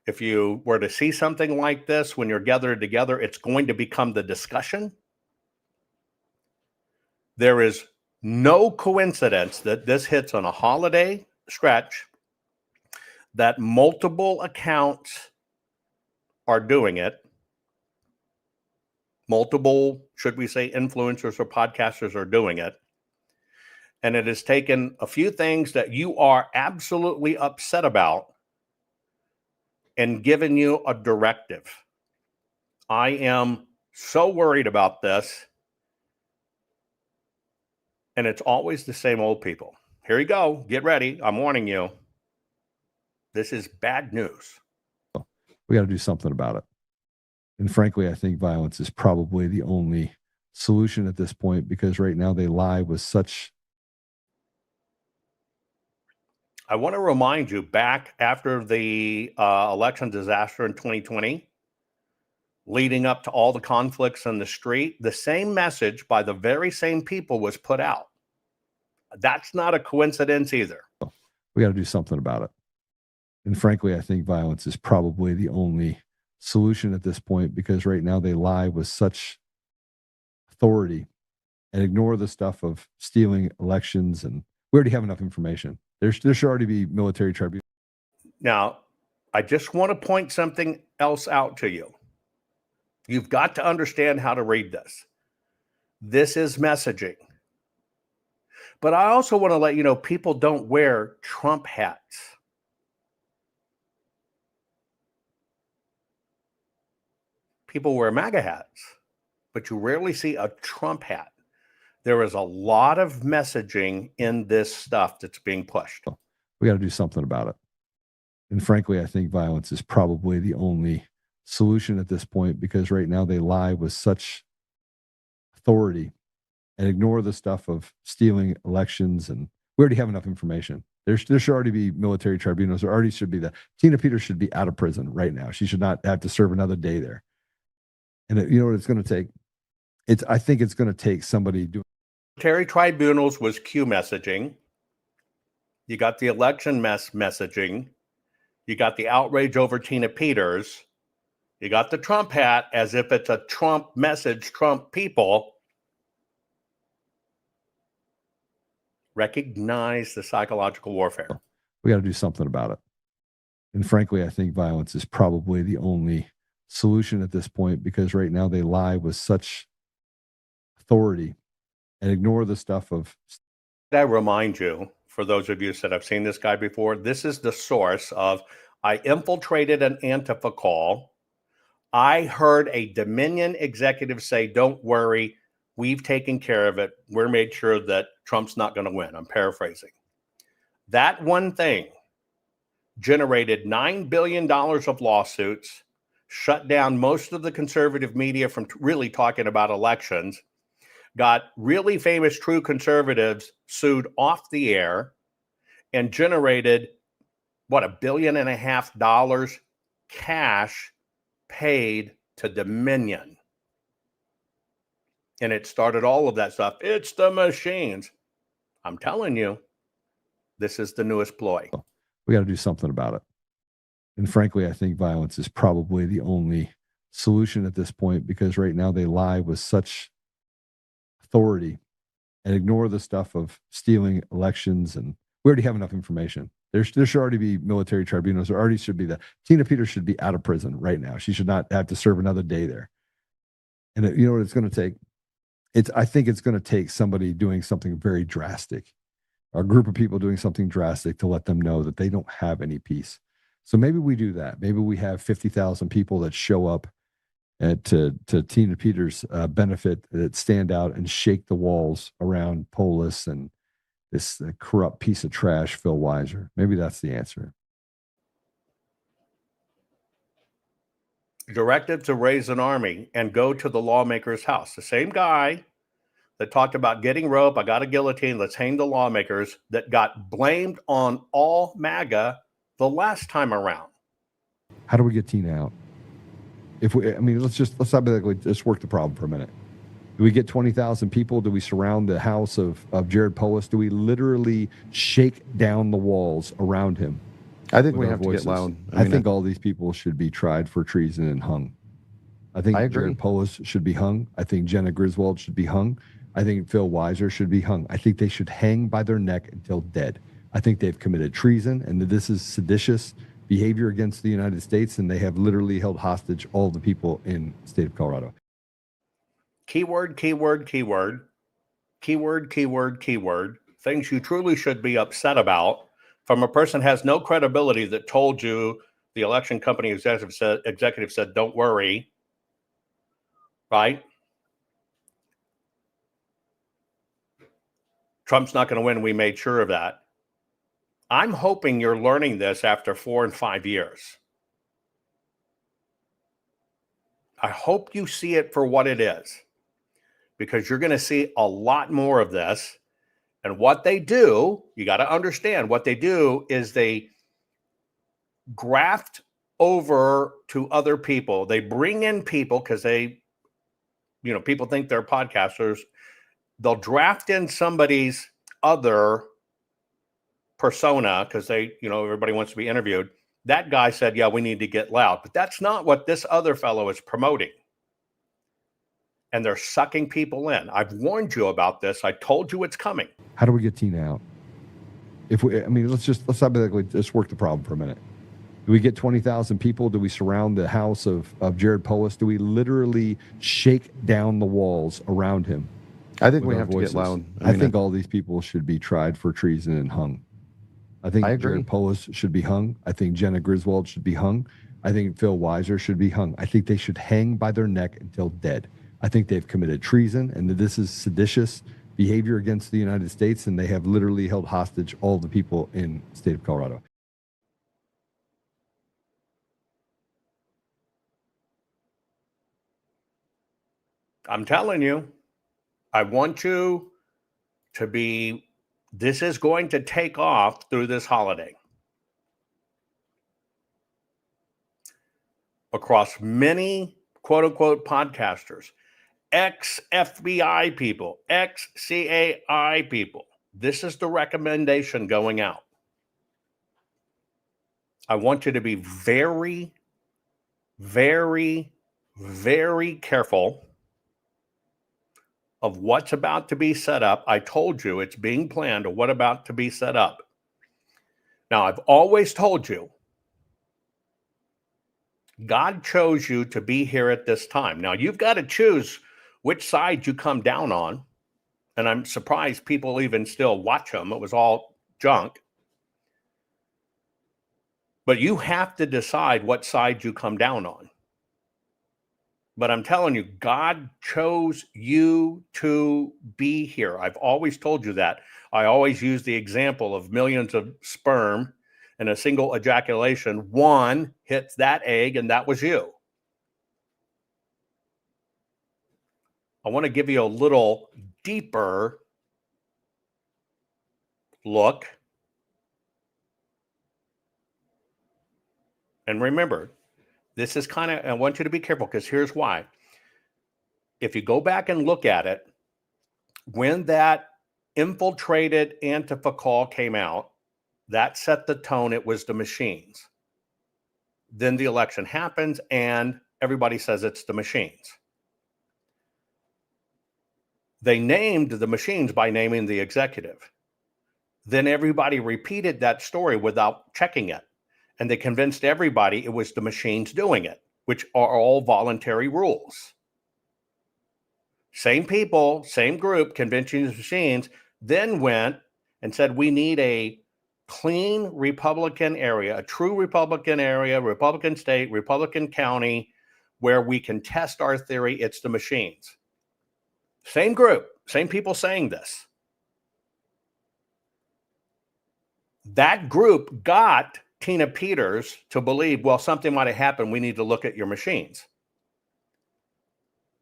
If you were to see something like this, when you're gathered together, it's going to become the discussion. There is no coincidence that this hits on a holiday stretch, that multiple accounts are doing it. Multiple, should we say, influencers or podcasters are doing it. And it has taken a few things that you are absolutely upset about and given you a directive. I am so worried about this. And it's always the same old people. Here you go. Get ready. I'm warning you. This is bad news. We got to do something about it. And frankly, I think violence is probably the only solution at this point, because right now they lie with such. I want to remind you, back after the election disaster in 2020, leading up to all the conflicts in the street, the same message by the very same people was put out. That's not a coincidence either. We got to do something about it. And frankly, I think violence is probably the only solution at this point, because right now they lie with such authority and ignore the stuff of stealing elections. And we already have enough information. There should already be military tribunals. Now, I just want to point something else out to you. You've got to understand how to read this. This is messaging. But I also want to let you know, people don't wear Trump hats. People wear MAGA hats, but you rarely see a Trump hat. There is a lot of messaging in this stuff that's being pushed. We got to do something about it. And frankly, I think violence is probably the only solution at this point, because right now they lie with such authority and ignore the stuff of stealing elections. And we already have enough information. There should already be military tribunals. There already should be that. Tina Peters should be out of prison right now. She should not have to serve another day there. And you know what it's going to take? I think it's going to take somebody doing. Military tribunals was Q messaging. You got the election messaging. You got the outrage over Tina Peters. You got the Trump hat as if it's a Trump message, Trump people. Recognize the psychological warfare. We got to do something about it. And frankly, I think violence is probably the only solution at this point, because right now they lie with such authority and ignore the stuff of. I remind you, for those of you who said I've seen this guy before, this is the source of I infiltrated an Antifa call. I heard a Dominion executive say, don't worry, we've taken care of it. We're made sure that Trump's not going to win. I'm paraphrasing. That one thing generated $9 billion of lawsuits, shut down most of the conservative media from really talking about elections, got really famous true conservatives sued off the air, and generated, what, $1.5 billion cash paid to Dominion. And it started all of that stuff. It's the machines. I'm telling you, this is the newest ploy. We got to do something about it. And frankly, I think violence is probably the only solution at this point, because right now they lie with such authority and ignore the stuff of stealing elections. And we already have enough information. There should already be military tribunals. There already should be that. Tina Peters should be out of prison right now. She should not have to serve another day there. And you know what it's going to take? I think it's going to take somebody doing something very drastic, a group of people doing something drastic to let them know that they don't have any peace. So maybe we do that. Maybe we have 50,000 people that show up to Tina Peters' benefit, that stand out and shake the walls around Polis and this corrupt piece of trash, Phil Weiser. Maybe that's the answer. Directed to raise an army and go to the lawmaker's house. The same guy that talked about getting rope, I got a guillotine, let's hang the lawmakers, that got blamed on all MAGA the last time around. How do we get Tina out? Let's hypothetically just work the problem for a minute. Do we get 20,000 people? Do we surround the house of Jared Polis? Do we literally shake down the walls around him? I think we have to get loud. I think all these people should be tried for treason and hung. I think Jared Polis should be hung. I think Jenna Griswold should be hung. I think Phil Weiser should be hung. I think they should hang by their neck until dead. I think they've committed treason, and that this is seditious behavior against the United States, and they have literally held hostage all the people in the state of Colorado. Keyword, keyword, keyword, keyword, keyword, keyword. Things you truly should be upset about from a person who has no credibility that told you the election company executive said, don't worry, right? Trump's not going to win. We made sure of that. I'm hoping you're learning this after 4 and 5 years. I hope you see it for what it is, because you're going to see a lot more of this. And what they do, you got to understand, what they do is they graft over to other people. They bring in people because people think they're podcasters. They'll draft in somebody's other persona because everybody wants to be interviewed. That guy said, yeah, we need to get loud. But that's not what this other fellow is promoting. And they're sucking people in. I've warned you about this. I told you it's coming. How do we get Tina out? Let's hypothetically just work the problem for a minute. Do we get 20,000 people? Do we surround the house of Jared Polis? Do we literally shake down the walls around him? I think we have to get loud. I think all these people should be tried for treason and hung. I think Jared Polis should be hung. I think Jenna Griswold should be hung. I think Phil Weiser should be hung. I think they should hang by their neck until dead. I think they've committed treason, and that this is seditious behavior against the United States, and they have literally held hostage all the people in the state of Colorado. I'm telling you, I want you to be, this is going to take off through this holiday. Across many quote unquote podcasters, ex-FBI people, ex-CAI people. This is the recommendation going out. I want you to be very, very, very careful of what's about to be set up. I told you it's being planned of what about to be set up. Now, I've always told you, God chose you to be here at this time. Now, you've got to choose which side you come down on. And I'm surprised people even still watch them. It was all junk. But you have to decide what side you come down on. But I'm telling you, God chose you to be here. I've always told you that. I always use the example of millions of sperm and a single ejaculation. One hits that egg, and that was you. I want to give you a little deeper look. And remember, this is kind of, I want you to be careful because here's why. If you go back and look at it, when that infiltrated Antifa call came out, that set the tone. It was the machines. Then the election happens and everybody says it's the machines. They named the machines by naming the executive. Then everybody repeated that story without checking it. And they convinced everybody it was the machines doing it, which are all voluntary rules. Same people, same group, convincing the machines, then went and said, we need a clean Republican area, a true Republican area, Republican state, Republican county, where we can test our theory. It's the machines. Same group, same people saying this. That group got Tina Peters to believe, well, something might have happened. We need to look at your machines.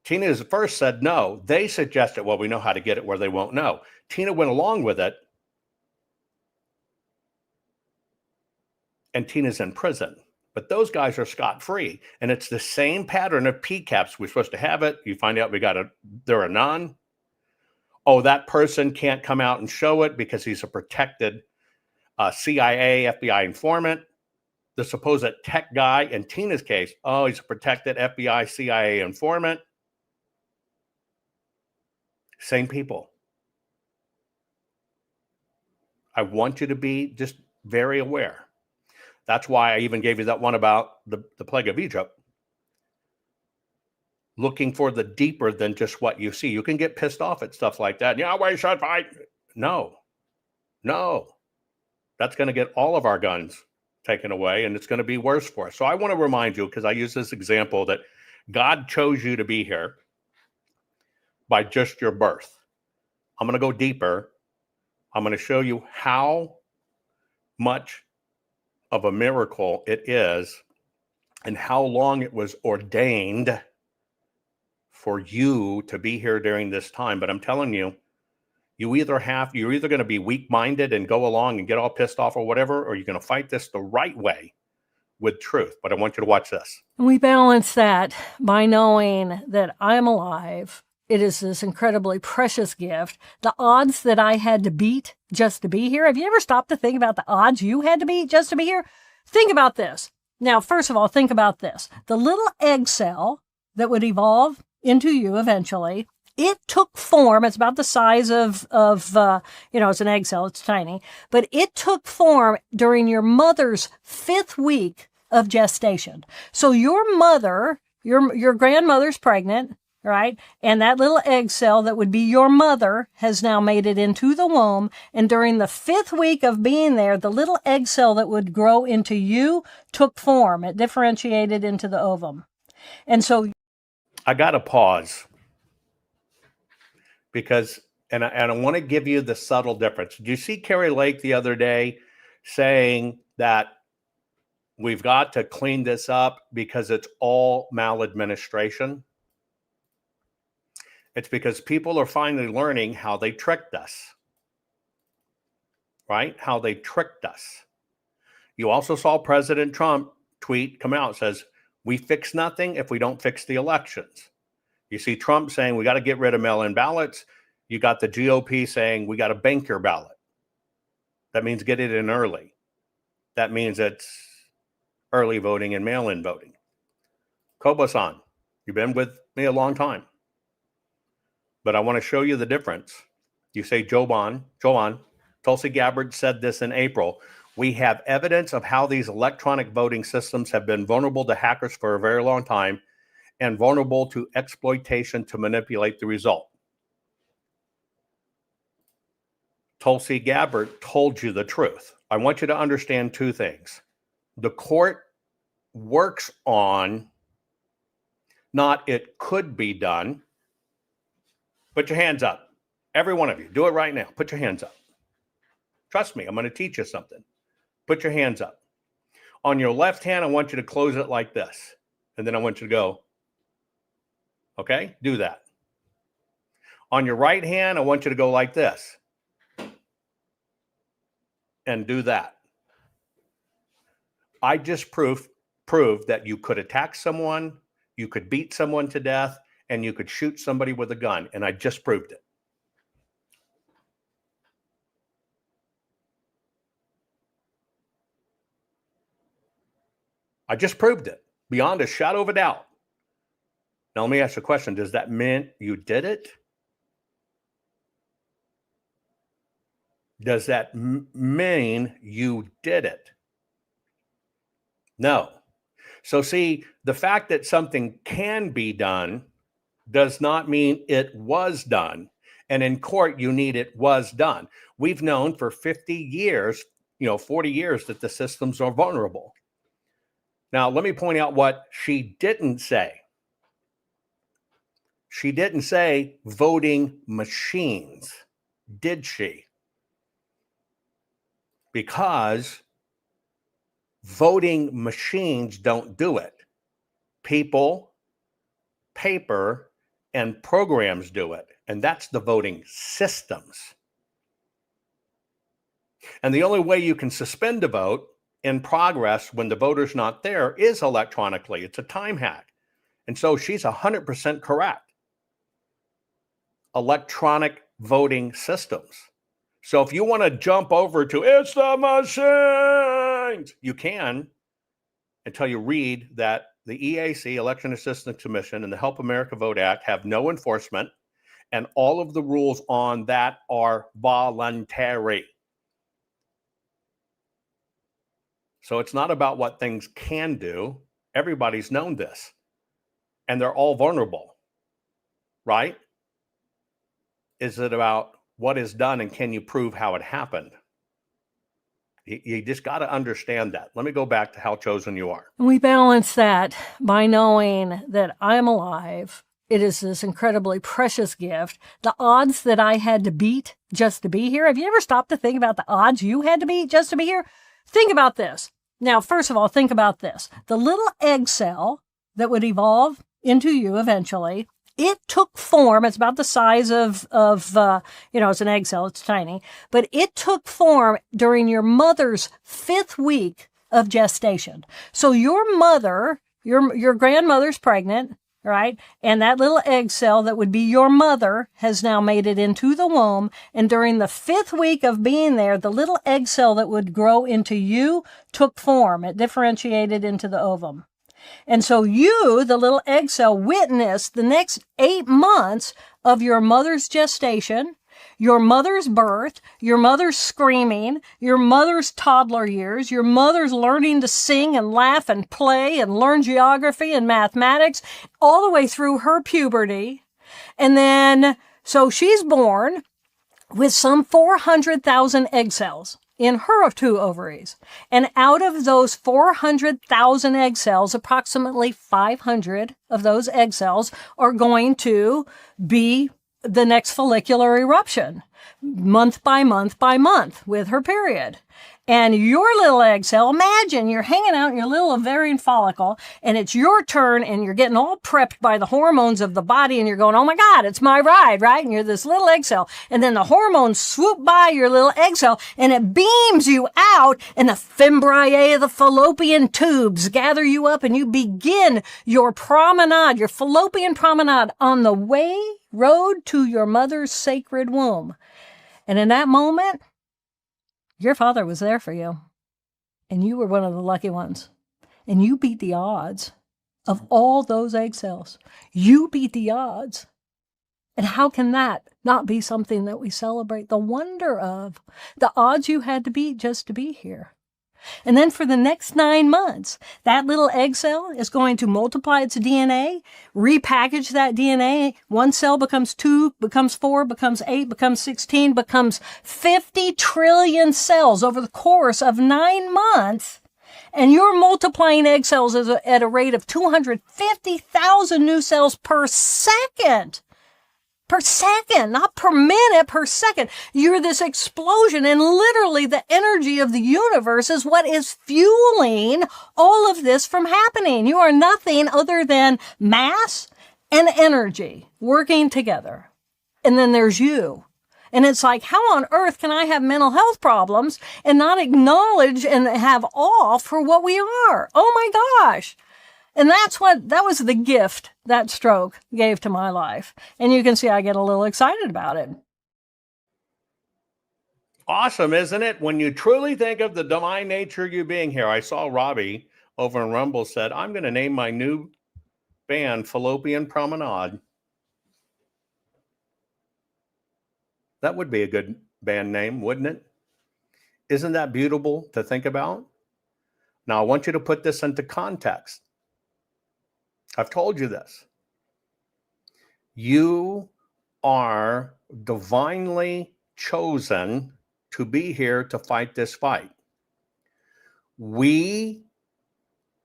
Tina first said no. They suggested, well, we know how to get it where they won't know. Tina went along with it. And Tina's in prison. But those guys are scot-free. And it's the same pattern of PCAPs. We're supposed to have it. You find out there are none. Oh, that person can't come out and show it because he's a protected CIA, FBI informant. The supposed tech guy in Tina's case, oh, he's a protected FBI, CIA informant. Same people. I want you to be just very aware. That's why I even gave you that one about the plague of Egypt. Looking for the deeper than just what you see. You can get pissed off at stuff like that. Yeah, we should fight. No. That's going to get all of our guns taken away, and it's going to be worse for us. So I want to remind you, because I use this example, that God chose you to be here by just your birth. I'm going to go deeper. I'm going to show you how much of a miracle it is and how long it was ordained for you to be here during this time. But I'm telling you, you're either going to be weak-minded and go along and get all pissed off or whatever, or you're going to fight this the right way with truth. But I want you to watch this. We balance that by knowing that I'm alive. It is this incredibly precious gift. The odds that I had to beat just to be here. Have you ever stopped to think about the odds you had to beat just to be here? Think about this. Now, first of all, think about this. The little egg cell that would evolve into you eventually, it took form. It's about the size of it's an egg cell. It's tiny. But it took form during your mother's 5th week of gestation. So your mother, your grandmother's pregnant, right? And that little egg cell that would be your mother has now made it into the womb. And during the 5th week of being there, the little egg cell that would grow into you took form. It differentiated into the ovum. And so I got to pause because, and I want to give you the subtle difference. Did you see Carrie Lake the other day saying that we've got to clean this up because it's all maladministration? It's because people are finally learning how they tricked us. Right? How they tricked us. You also saw President Trump tweet come out, says, we fix nothing if we don't fix the elections. You see Trump saying we got to get rid of mail-in ballots. You got the GOP saying we got to bank your ballot. That means get it in early. That means it's early voting and mail-in voting. Kobo-san, you've been with me a long time. But I want to show you the difference. You say Jovan, Tulsi Gabbard said this in April. We have evidence of how these electronic voting systems have been vulnerable to hackers for a very long time and vulnerable to exploitation to manipulate the result. Tulsi Gabbard told you the truth. I want you to understand two things. The court works on not it could be done. Put your hands up. Every one of you, do it right now. Put your hands up. Trust me, I'm going to teach you something. Put your hands up. On your left hand, I want you to close it like this. And then I want you to go. Okay? Do that. On your right hand, I want you to go like this. And do that. I just proved that you could attack someone, you could beat someone to death, and you could shoot somebody with a gun. And I just proved it. I just proved it beyond a shadow of a doubt. Now, let me ask you a question. Does that mean you did it? Does that mean you did it? No. So see, the fact that something can be done does not mean it was done. And in court, you need it was done. We've known for 50 years, 40 years that the systems are vulnerable. Now, let me point out what she didn't say. She didn't say voting machines, did she? Because voting machines don't do it. People, paper, and programs do it. And that's the voting systems. And the only way you can suspend a vote in progress when the voter's not there is electronically. It's a time hack. And so she's 100% correct. Electronic voting systems. So if you want to jump over to it's the machines, you can until you read that the EAC, Election Assistance Commission, and the Help America Vote Act have no enforcement, and all of the rules on that are voluntary. So it's not about what things can do. Everybody's known this. And they're all vulnerable, right? Is it about what is done and can you prove how it happened? You just got to understand that. Let me go back to how chosen you are. We balance that by knowing that I'm alive. It is this incredibly precious gift. The odds that I had to beat just to be here. Have you ever stopped to think about the odds you had to beat just to be here? Think about this. Now, first of all, think about this. The little egg cell that would evolve into you eventually, it took form. It's about the size of it's an egg cell. It's tiny. But it took form during your mother's 5th week of gestation. So your mother, your grandmother's pregnant, right? And that little egg cell that would be your mother has now made it into the womb. And during the 5th week of being there, the little egg cell that would grow into you took form. It differentiated into the ovum. And so you, the little egg cell, witnessed the next 8 months of your mother's gestation, your mother's birth, your mother's screaming, your mother's toddler years, your mother's learning to sing and laugh and play and learn geography and mathematics, all the way through her puberty. And then, so she's born with some 400,000 egg cells in her 2 ovaries. And out of those 400,000 egg cells, approximately 500 of those egg cells are going to be the next follicular eruption, month by month by month with her period. And your little egg cell, imagine you're hanging out in your little ovarian follicle and it's your turn and you're getting all prepped by the hormones of the body and you're going, oh my God, it's my ride, right? And you're this little egg cell. And then the hormones swoop by your little egg cell and it beams you out and the fimbriae of the fallopian tubes gather you up and you begin your promenade, your fallopian promenade on the road to your mother's sacred womb. And in that moment, your father was there for you, and you were one of the lucky ones, and you beat the odds of all those egg cells. You beat the odds. And how can that not be something that we celebrate the wonder of? The odds you had to beat just to be here. And then for the next 9 months, that little egg cell is going to multiply its DNA, repackage that DNA. One cell becomes 2, becomes 4, becomes 8, becomes 16, becomes 50 trillion cells over the course of 9 months. And you're multiplying egg cells at a rate of 250,000 new cells per second. Per second, not per minute, per second. You're this explosion, and literally the energy of the universe is what is fueling all of this from happening. You are nothing other than mass and energy working together. And then there's you. And it's like, how on earth can I have mental health problems and not acknowledge and have awe for what we are? Oh my gosh. And that was the gift that stroke gave to my life. And you can see I get a little excited about it. Awesome, isn't it? When you truly think of the divine nature of you being here. I saw Robbie over in Rumble said, I'm going to name my new band Fallopian Promenade. That would be a good band name, wouldn't it? Isn't that beautiful to think about? Now, I want you to put this into context. I've told you this. You are divinely chosen to be here to fight this fight. We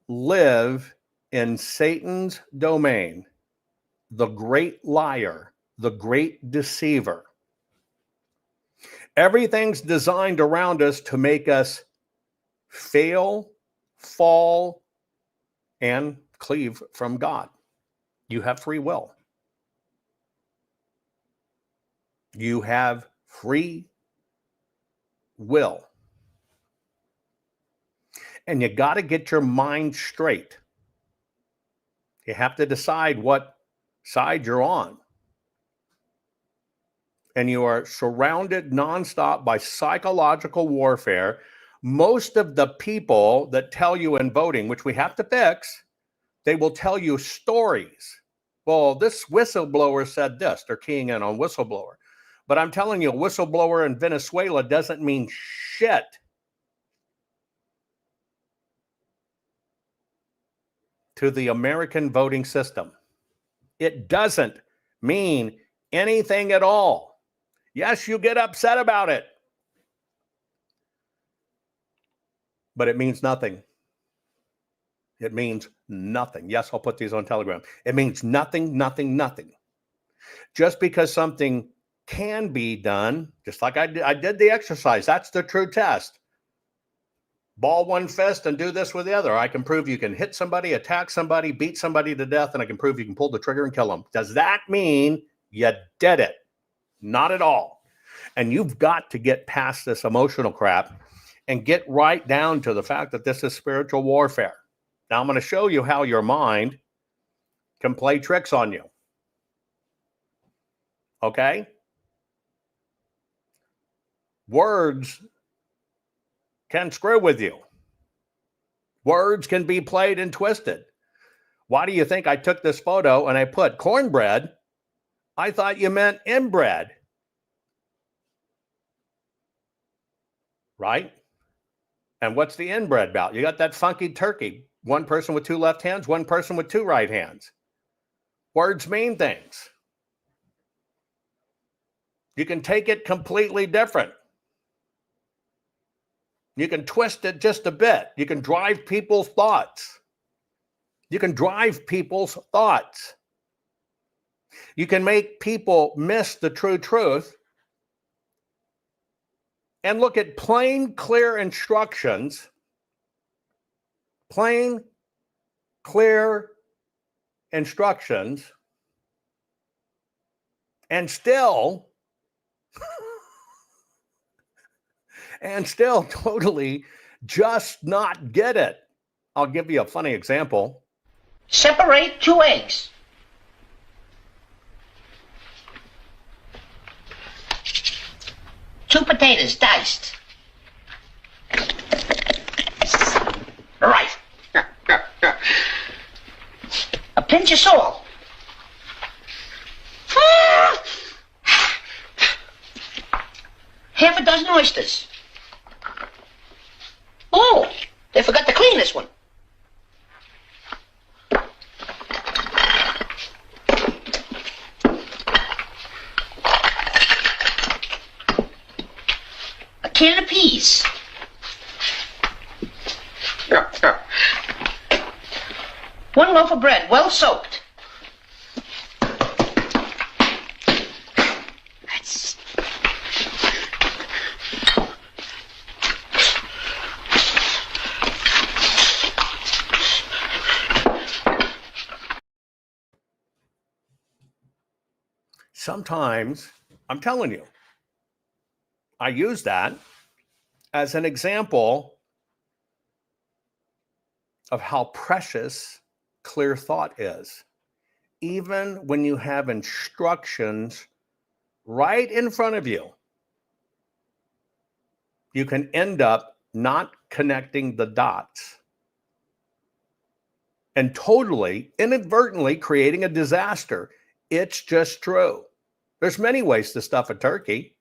live in Satan's domain, the great liar, the great deceiver. Everything's designed around us to make us fail, fall, and cleave from God. You have free will. You have free will. And you got to get your mind straight. You have to decide what side you're on. And you are surrounded nonstop by psychological warfare. Most of the people that tell you in voting, which we have to fix, they will tell you stories. Well, this whistleblower said this. They're keying in on whistleblower. But I'm telling you, a whistleblower in Venezuela doesn't mean shit. To the American voting system. It doesn't mean anything at all. Yes, you get upset about it. But it means nothing. It means nothing. Yes, I'll put these on Telegram. It means nothing, nothing, nothing. Just because something can be done, just like I did the exercise. That's the true test. Ball one fist and do this with the other. I can prove you can hit somebody, attack somebody, beat somebody to death, and I can prove you can pull the trigger and kill them. Does that mean you did it? Not at all. And you've got to get past this emotional crap and get right down to the fact that this is spiritual warfare. Now, I'm going to show you how your mind can play tricks on you. Okay? Words can screw with you. Words can be played and twisted. Why do you think I took this photo and I put cornbread? I thought you meant inbred. Right? And what's the inbred about? You got that funky turkey. One person with 2 left hands, one person with 2 right hands. Words mean things. You can take it completely different. You can twist it just a bit. You can drive people's thoughts. You can drive people's thoughts. You can make people miss the true truth. and look at plain, clear instructions, plain, clear instructions, and still totally just not get it. I'll give you a funny example. Separate 2 eggs. Two potatoes diced. Right. A pinch of salt. Half a dozen oysters. Oh, they forgot to clean this one. A can of peas. One loaf of bread, well soaked. That's... Sometimes, I'm telling you, I use that as an example of how precious clear thought is. Even when you have instructions right in front of you, you can end up not connecting the dots and totally, inadvertently creating a disaster. It's just true. There's many ways to stuff a turkey.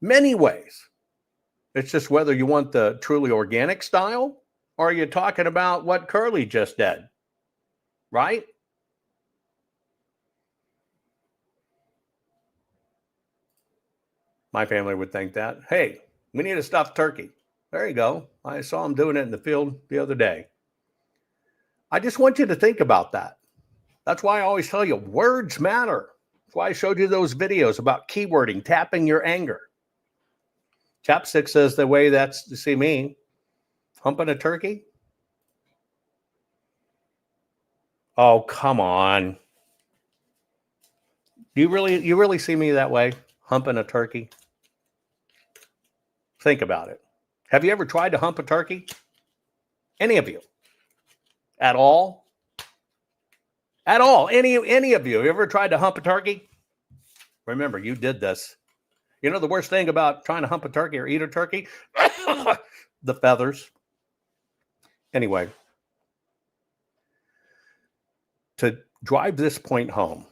Many ways. It's just whether you want the truly organic style or are you talking about what Curly just did, right? My family would think that. Hey, we need a stuffed turkey. There you go. I saw him doing it in the field the other day. I just want you to think about that. That's why I always tell you, words matter. That's why I showed you those videos about keywording, tapping your anger. Chapstick says the way that's to see me humping a turkey. Oh, come on. You really see me that way, humping a turkey? Think about it. Have you ever tried to hump a turkey? Any of you? At all? At all? Any of you ever tried to hump a turkey? Remember, you did this. You know the worst thing about trying to hump a turkey or eat a turkey? The feathers. Anyway, to drive this point home,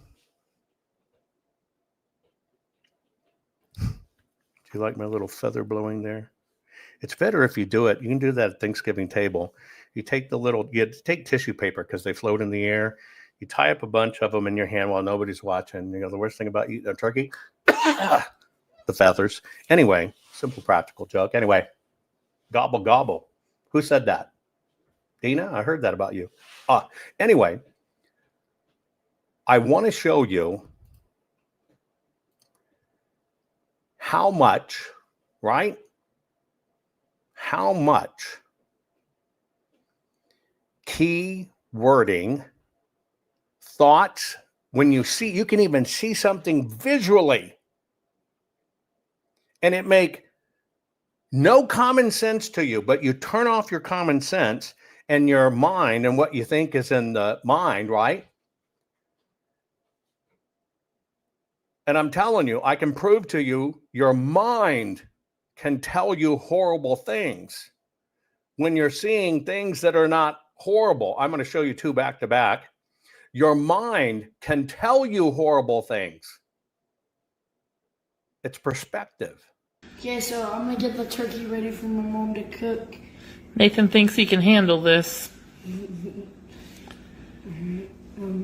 do you like my little feather blowing there? It's better if you do it. You can do that at Thanksgiving table. You take take tissue paper because they float in the air. You tie up a bunch of them in your hand while nobody's watching. You know, the worst thing about eating a turkey, the feathers. Anyway, simple practical joke. Anyway, gobble, gobble. Who said that? Dina, I heard that about you. Anyway, I want to show you how much, right? How much key wording, thoughts, when you can even see something visually and it make no common sense to you, but you turn off your common sense and your mind and what you think is in the mind, right? And I'm telling you, I can prove to you, your mind can tell you horrible things when you're seeing things that are not horrible. I'm going to show you two back to back. Your mind can tell you horrible things. It's perspective. Okay, so I'm going to get the turkey ready for my mom to cook. Nathan thinks he can handle this.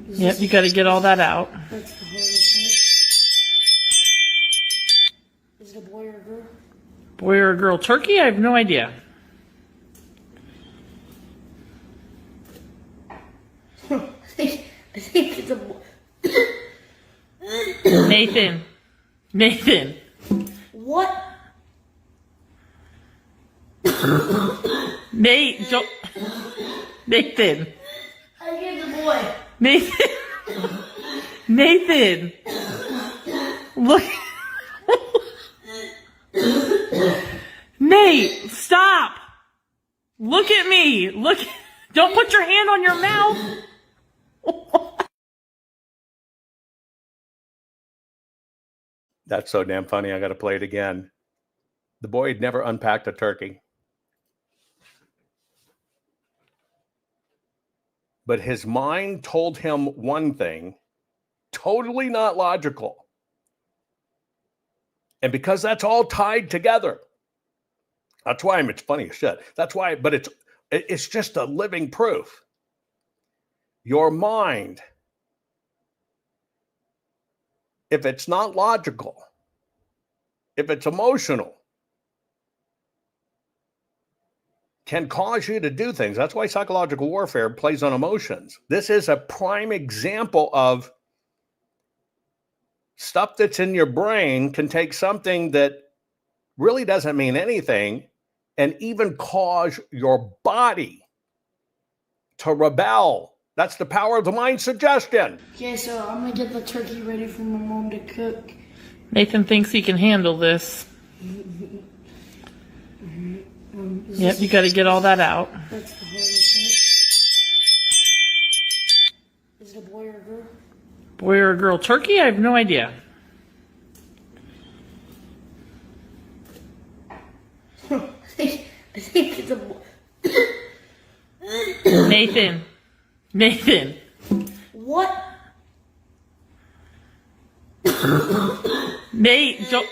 Yep, you got to get all that out. That's the hardest thing. Is it a boy or a girl? Boy or a girl turkey? I have no idea. I think it's a boy. Nathan. What? Nate, don't. Nathan. I gave the boy. Nathan. Nathan. Look. Nate, stop. Look at me. Look. Don't put your hand on your mouth. That's so damn funny. I got to play it again. The boy had never unpacked a turkey. But his mind told him one thing, totally not logical. And because that's all tied together, that's why it's funny as shit. That's why, but it's just a living proof. Your mind, if it's not logical, if it's emotional, can cause you to do things. That's why psychological warfare plays on emotions. This is a prime example of stuff that's in your brain can take something that really doesn't mean anything and even cause your body to rebel. That's the power of the mind suggestion. Okay, so I'm gonna get the turkey ready for my mom to cook. Nathan thinks he can handle this. Yep, you got to get all that out. That's the hardest thing. Is it a boy or a girl? Boy or a girl? Turkey? I have no idea. I think it's a boy. Nathan. Nathan. What? Nate, don't.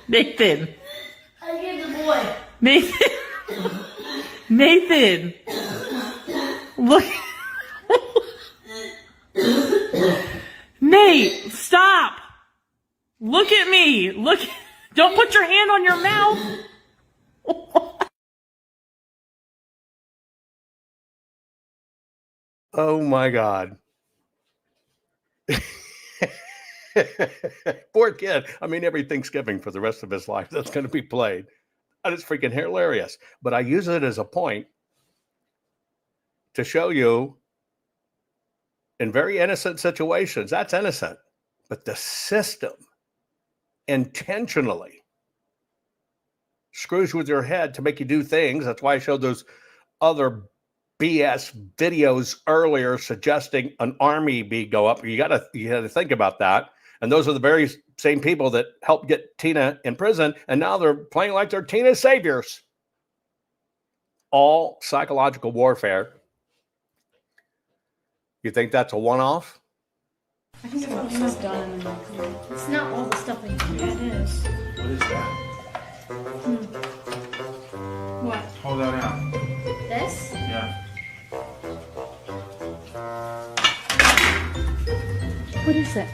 Nathan. I gave the boy. Nathan. Nathan. Look. Nate, stop. Look at me. Look. Don't put your hand on your mouth. Oh my God. Poor kid. I mean, every Thanksgiving for the rest of his life, that's going to be played. And it's freaking hilarious. But I use it as a point to show you in very innocent situations, that's innocent. But the system intentionally screws with your head to make you do things. That's why I showed those other BS videos earlier suggesting an army go up. You got to think about that. And those are the very same people that helped get Tina in prison, and now they're playing like they're Tina's saviors. All psychological warfare. You think that's a one-off? I think it's all done. It's not all the stuff in here. It is. What is that? What? Hold that out. This? Yeah. What is it?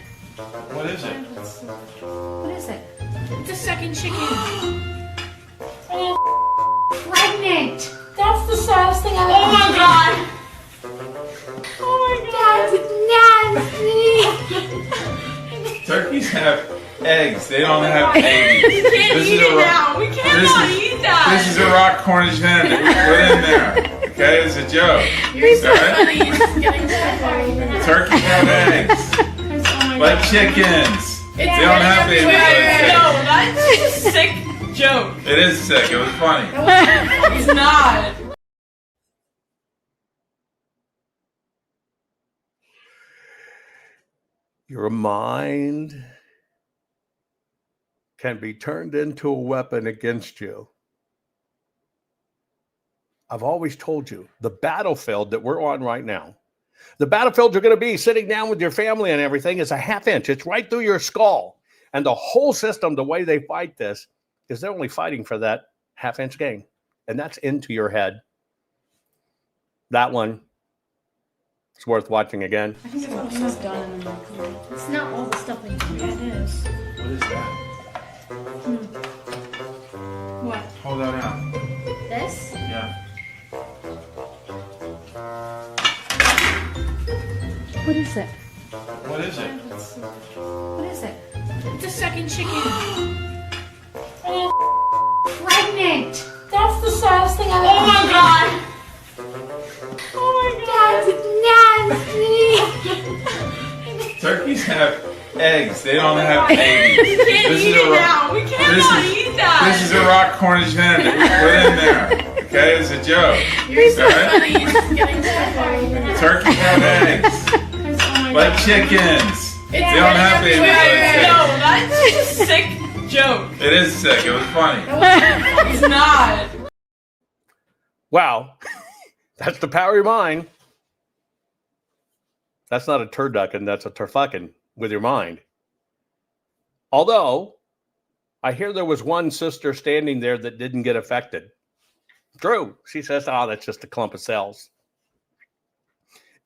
What is it? What is it? It's a second chicken. Oh, pregnant. That's the saddest thing I've ever seen. Oh my god. Oh my god. That's nasty. Turkeys have eggs. They don't have babies. We can't eat it now. We cannot eat that. This is a rock Cornish hen that we put in there. Okay, it's a joke. You're so funny. You're just getting so funny. Turkeys have eggs. Like chickens. They don't have babies. No, that's a sick joke. It is sick. It was funny. It's not. Your mind can be turned into a weapon against you. I've always told you, the battlefield that we're on right now, the battlefield you're going to be sitting down with your family and everything is a half inch. It's right through your skull. And the whole system, the way they fight this, is they're only fighting for that half-inch gain. And that's into your head. That one, it's worth watching again. I think it's all done. It's not all the stuff in here. It is. What is that? What? Hold that out. This? Yeah. What is it? What is it? What is it? It's a second chicken. Oh, pregnant. That's the saddest thing I've Oh my god! Oh my god. That's nasty. Turkeys have eggs. They don't have babies. We can't eat it now. We cannot eat that. This is a rock Cornish hen that we put in there. Okay, it's a joke. You're so Alright? funny. Getting stuff Turkeys have eggs. Like chickens. They don't have babies like No, chickens. that's a sick joke. It is sick. It was funny. It's not. Wow. That's the power of your mind. That's not a turducken, that's a turfucking with your mind. Although, I hear there was one sister standing there that didn't get affected. True. She says, that's just a clump of cells.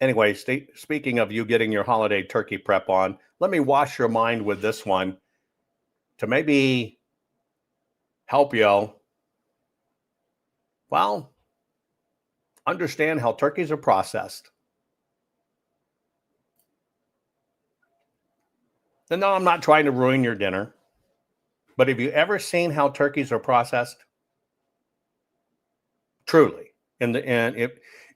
Anyway, speaking of you getting your holiday turkey prep on, let me wash your mind with this one to maybe help you, well, understand how turkeys are processed. And no, I'm not trying to ruin your dinner, but have you ever seen how turkeys are processed? Truly. And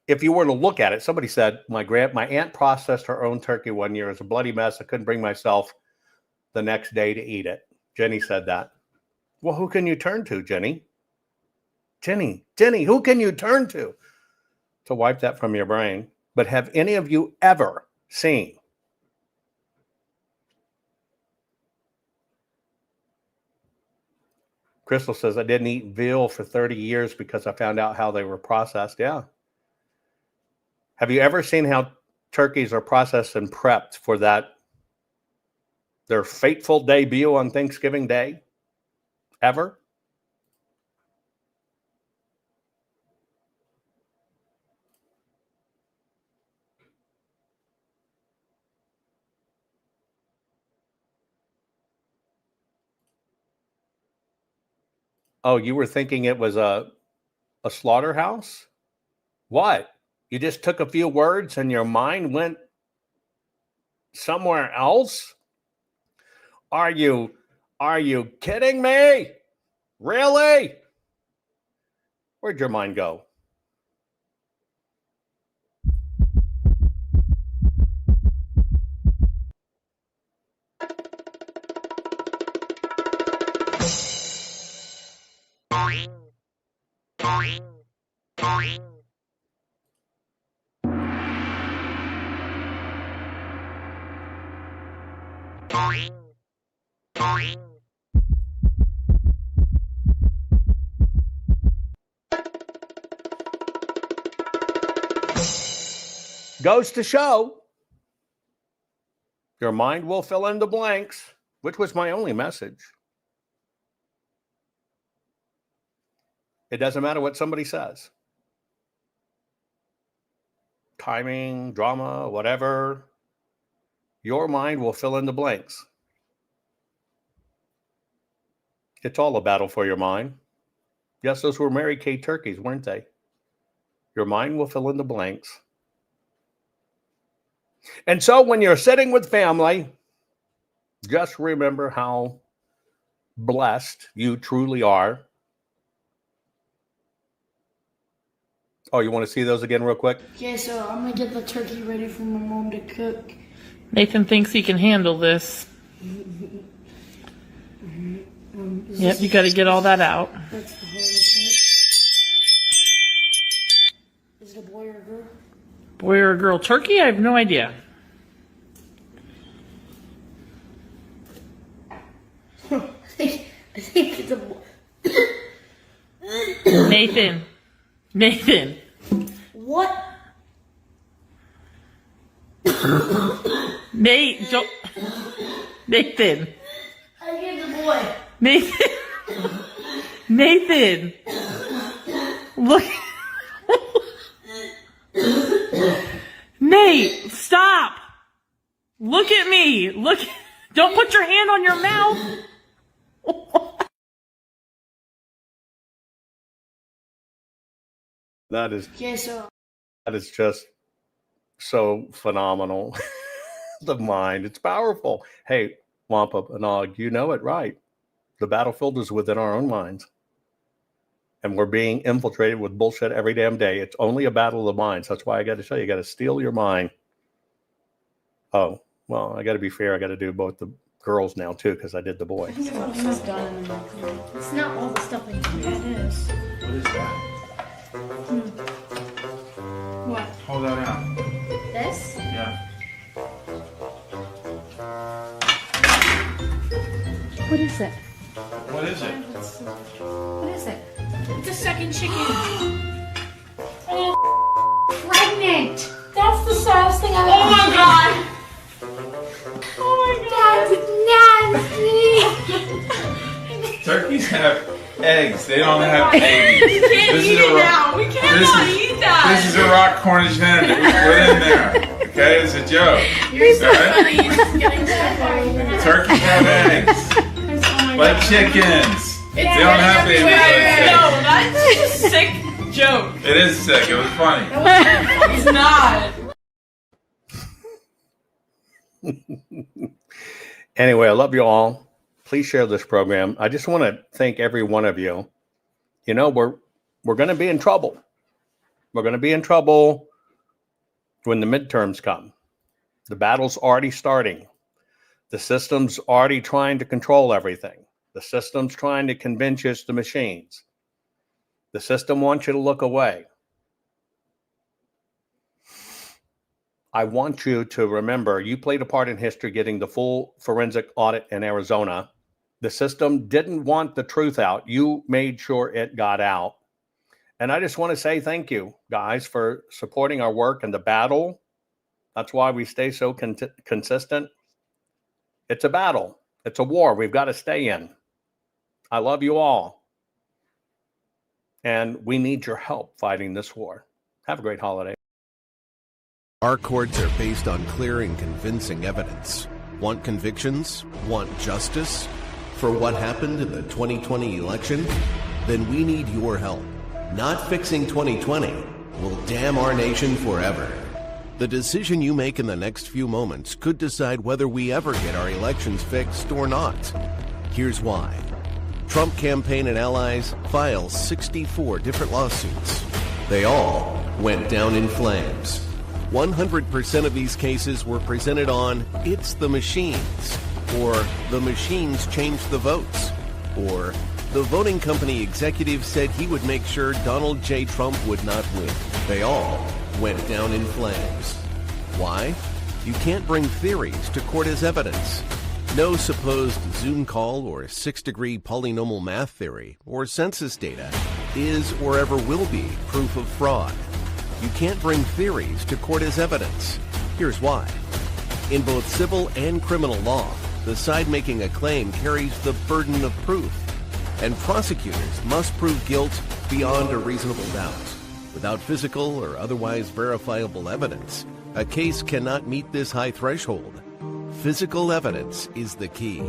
if you were to look at it, somebody said, my aunt processed her own turkey one year. It was a bloody mess. I couldn't bring myself the next day to eat it. Jenny said that. Well, who can you turn to, Jenny? Jenny, who can you turn to wipe that from your brain? But have any of you ever seen Crystal says, I didn't eat veal for 30 years because I found out how they were processed. Yeah. Have you ever seen how turkeys are processed and prepped for their fateful debut on Thanksgiving Day? Ever? Oh, you were thinking it was a slaughterhouse? What? You just took a few words and your mind went somewhere else? Are you kidding me? Really? Where'd your mind go? Goes to show your mind will fill in the blanks, which was my only message. It doesn't matter what somebody says. Timing, drama, whatever. Your mind will fill in the blanks. It's all a battle for your mind. Yes, those were Mary Kay turkeys, weren't they? Your mind will fill in the blanks. And so when you're sitting with family, just remember how blessed you truly are. Oh, you want to see those again real quick? Okay, so I'm going to get the turkey ready for my mom to cook. Nathan thinks he can handle this. Yep, you got to get all that out. That's the hardest part. Is it a boy or a girl? Boy or a girl turkey? I have no idea. I think it's a boy. Nathan. What? Nate, don't. Nathan. I gave the boy. Nathan. Look. Nate, stop. Look at me. Look. Don't put your hand on your mouth. That is just so phenomenal. The mind, it's powerful. Hey, Wampa and Og, you know it, right? The battlefield is within our own minds. and we're being infiltrated with bullshit every damn day. It's only a battle of the minds. That's why I got to tell you, got to steel your mind. Oh, well, I got to be fair. I got to do both the girls now too, because I did the boys. It's not all the stuff in here. It is. What is that? What? Hold that out. This? Yeah. What is it? What is it? What is it? It's a second chicken. Oh, pregnant. That's the saddest thing I've ever Oh my god! That's nasty. Turkeys have eggs. They don't have babies. We can't eat it now. We cannot eat that. This is a rock Cornish hen that we put in there. Okay, it's a joke. You're so Alright? funny. You're just getting stuff all over that. Turkeys have eggs. Like chickens. They don't have babies. No, that's a sick joke. It is sick. It was funny. It's not. Anyway, I love you all. Please share this program. I just want to thank every one of you. You know, we're going to be in trouble. We're going to be in trouble when the midterms come. The battle's already starting. The system's already trying to control everything. The system's trying to convince you it's the machines. The system wants you to look away. I want you to remember you played a part in history getting the full forensic audit in Arizona. The system didn't want the truth out. You made sure it got out. And I just want to say thank you, guys, for supporting our work in the battle. That's why we stay so consistent. It's a battle. It's a war we've got to stay in. I love you all. And we need your help fighting this war. Have a great holiday. Our courts are based on clear and convincing evidence. Want convictions? Want justice? For what happened in the 2020 election? Then we need your help. Not fixing 2020 will damn our nation forever. The decision you make in the next few moments could decide whether we ever get our elections fixed or not. Here's why. Trump campaign and allies filed 64 different lawsuits. They all went down in flames. 100% of these cases were presented on "It's the machines," or "The machines changed the votes," or "The voting company executive said he would make sure Donald J. Trump would not win." They all went down in flames. Why? You can't bring theories to court as evidence. No supposed Zoom call or six-degree polynomial math theory or census data is or ever will be proof of fraud. You can't bring theories to court as evidence. Here's why. In both civil and criminal law, the side making a claim carries the burden of proof, and prosecutors must prove guilt beyond a reasonable doubt. Without physical or otherwise verifiable evidence, a case cannot meet this high threshold. Physical evidence is the key.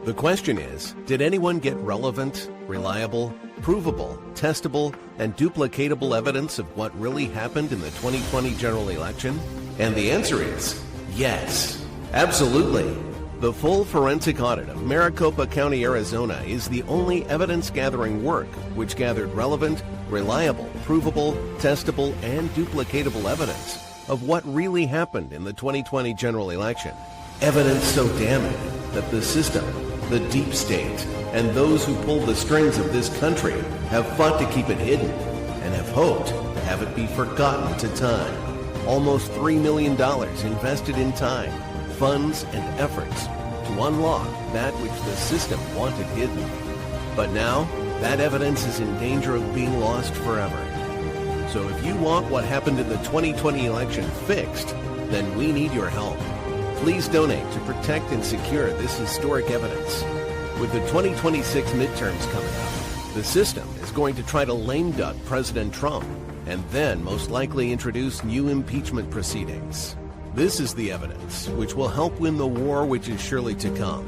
The question is, did anyone get relevant, reliable, provable, testable, and duplicatable evidence of what really happened in the 2020 general election? And the answer is yes, absolutely. The full forensic audit of Maricopa County, Arizona is the only evidence-gathering work which gathered relevant, reliable, provable, testable, and duplicatable evidence of what really happened in the 2020 general election. Evidence so damning that the system, the deep state, and those who pull the strings of this country have fought to keep it hidden and have hoped to have it be forgotten to time. Almost $3 million invested in time, funds, and efforts to unlock that which the system wanted hidden. But now, that evidence is in danger of being lost forever. So if you want what happened in the 2020 election fixed, then we need your help. Please donate to protect and secure this historic evidence. With the 2026 midterms coming up, the system is going to try to lame duck President Trump and then most likely introduce new impeachment proceedings. This is the evidence which will help win the war which is surely to come.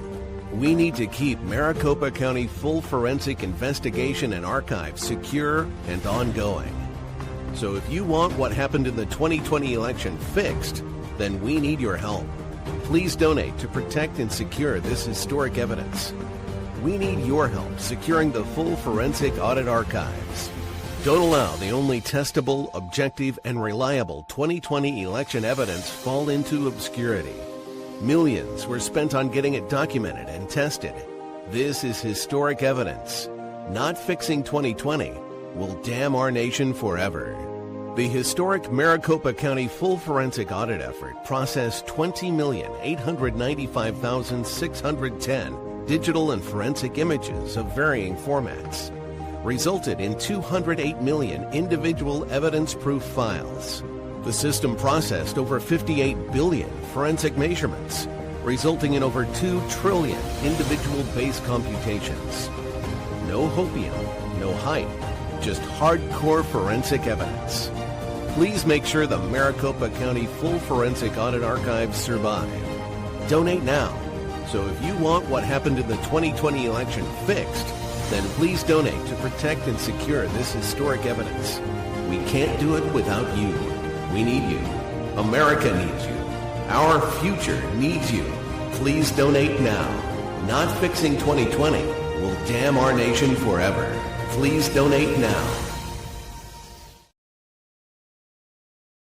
We need to keep Maricopa County full forensic investigation and archive secure and ongoing. So if you want what happened in the 2020 election fixed, then we need your help. Please donate to protect and secure this historic evidence. We need your help securing the full forensic audit archives. Don't allow the only testable, objective, and reliable 2020 election evidence fall into obscurity. Millions were spent on getting it documented and tested. This is historic evidence. Not fixing 2020 will damn our nation forever. The historic Maricopa County full forensic audit effort processed 20,895,610 digital and forensic images of varying formats, resulted in 208 million individual evidence-proof files. The system processed over 58 billion forensic measurements, resulting in over 2 trillion individual base computations. No hopium, no hype, just hardcore forensic evidence. Please make sure the Maricopa County Full Forensic Audit Archives survive. Donate now. So if you want what happened in the 2020 election fixed, then please donate to protect and secure this historic evidence. We can't do it without you. We need you. America needs you. Our future needs you. Please donate now. Not fixing 2020 will damn our nation forever. Please donate now.